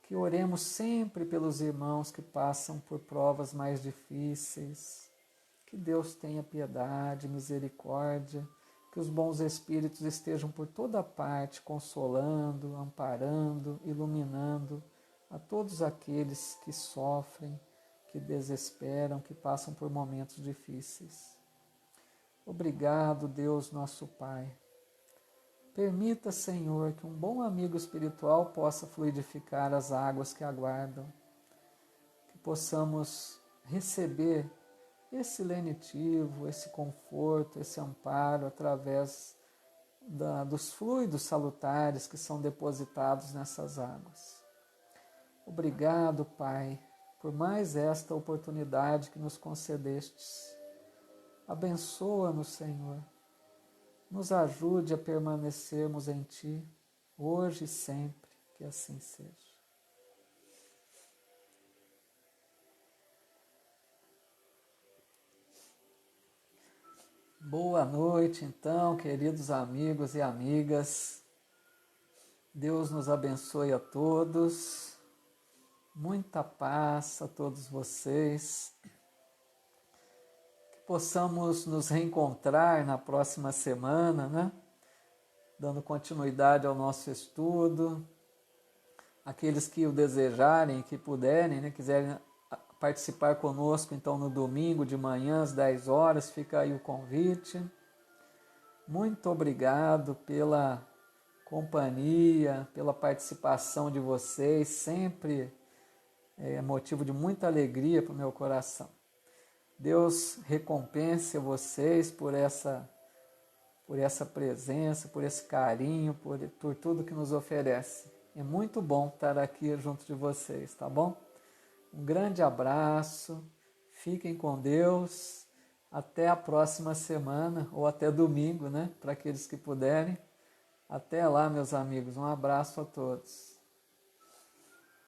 Que oremos sempre pelos irmãos que passam por provas mais difíceis. Que Deus tenha piedade, misericórdia, que os bons espíritos estejam por toda parte, consolando, amparando, iluminando a todos aqueles que sofrem, que desesperam, que passam por momentos difíceis. Obrigado, Deus nosso Pai. Permita, Senhor, que um bom amigo espiritual possa fluidificar as águas que aguardam, que possamos receber esse lenitivo, esse conforto, esse amparo através dos fluidos salutares que são depositados nessas águas. Obrigado, Pai, por mais esta oportunidade que nos concedestes. Abençoa-nos, Senhor. Nos ajude a permanecermos em Ti, hoje e sempre, que assim seja. Boa noite, então, queridos amigos e amigas. Deus nos abençoe a todos. Muita paz a todos vocês. Que possamos nos reencontrar na próxima semana, né? Dando continuidade ao nosso estudo. Aqueles que o desejarem, que puderem, né, quiserem participar conosco, então, no domingo de manhã, às 10 horas, fica aí o convite. Muito obrigado pela companhia, pela participação de vocês, sempre é motivo de muita alegria para o meu coração. Deus recompense vocês por essa presença, por esse carinho, por tudo que nos oferece. É muito bom estar aqui junto de vocês, tá bom? Um grande abraço, fiquem com Deus, até a próxima semana, ou até domingo, né? Para aqueles que puderem. Até lá, meus amigos, um abraço a todos.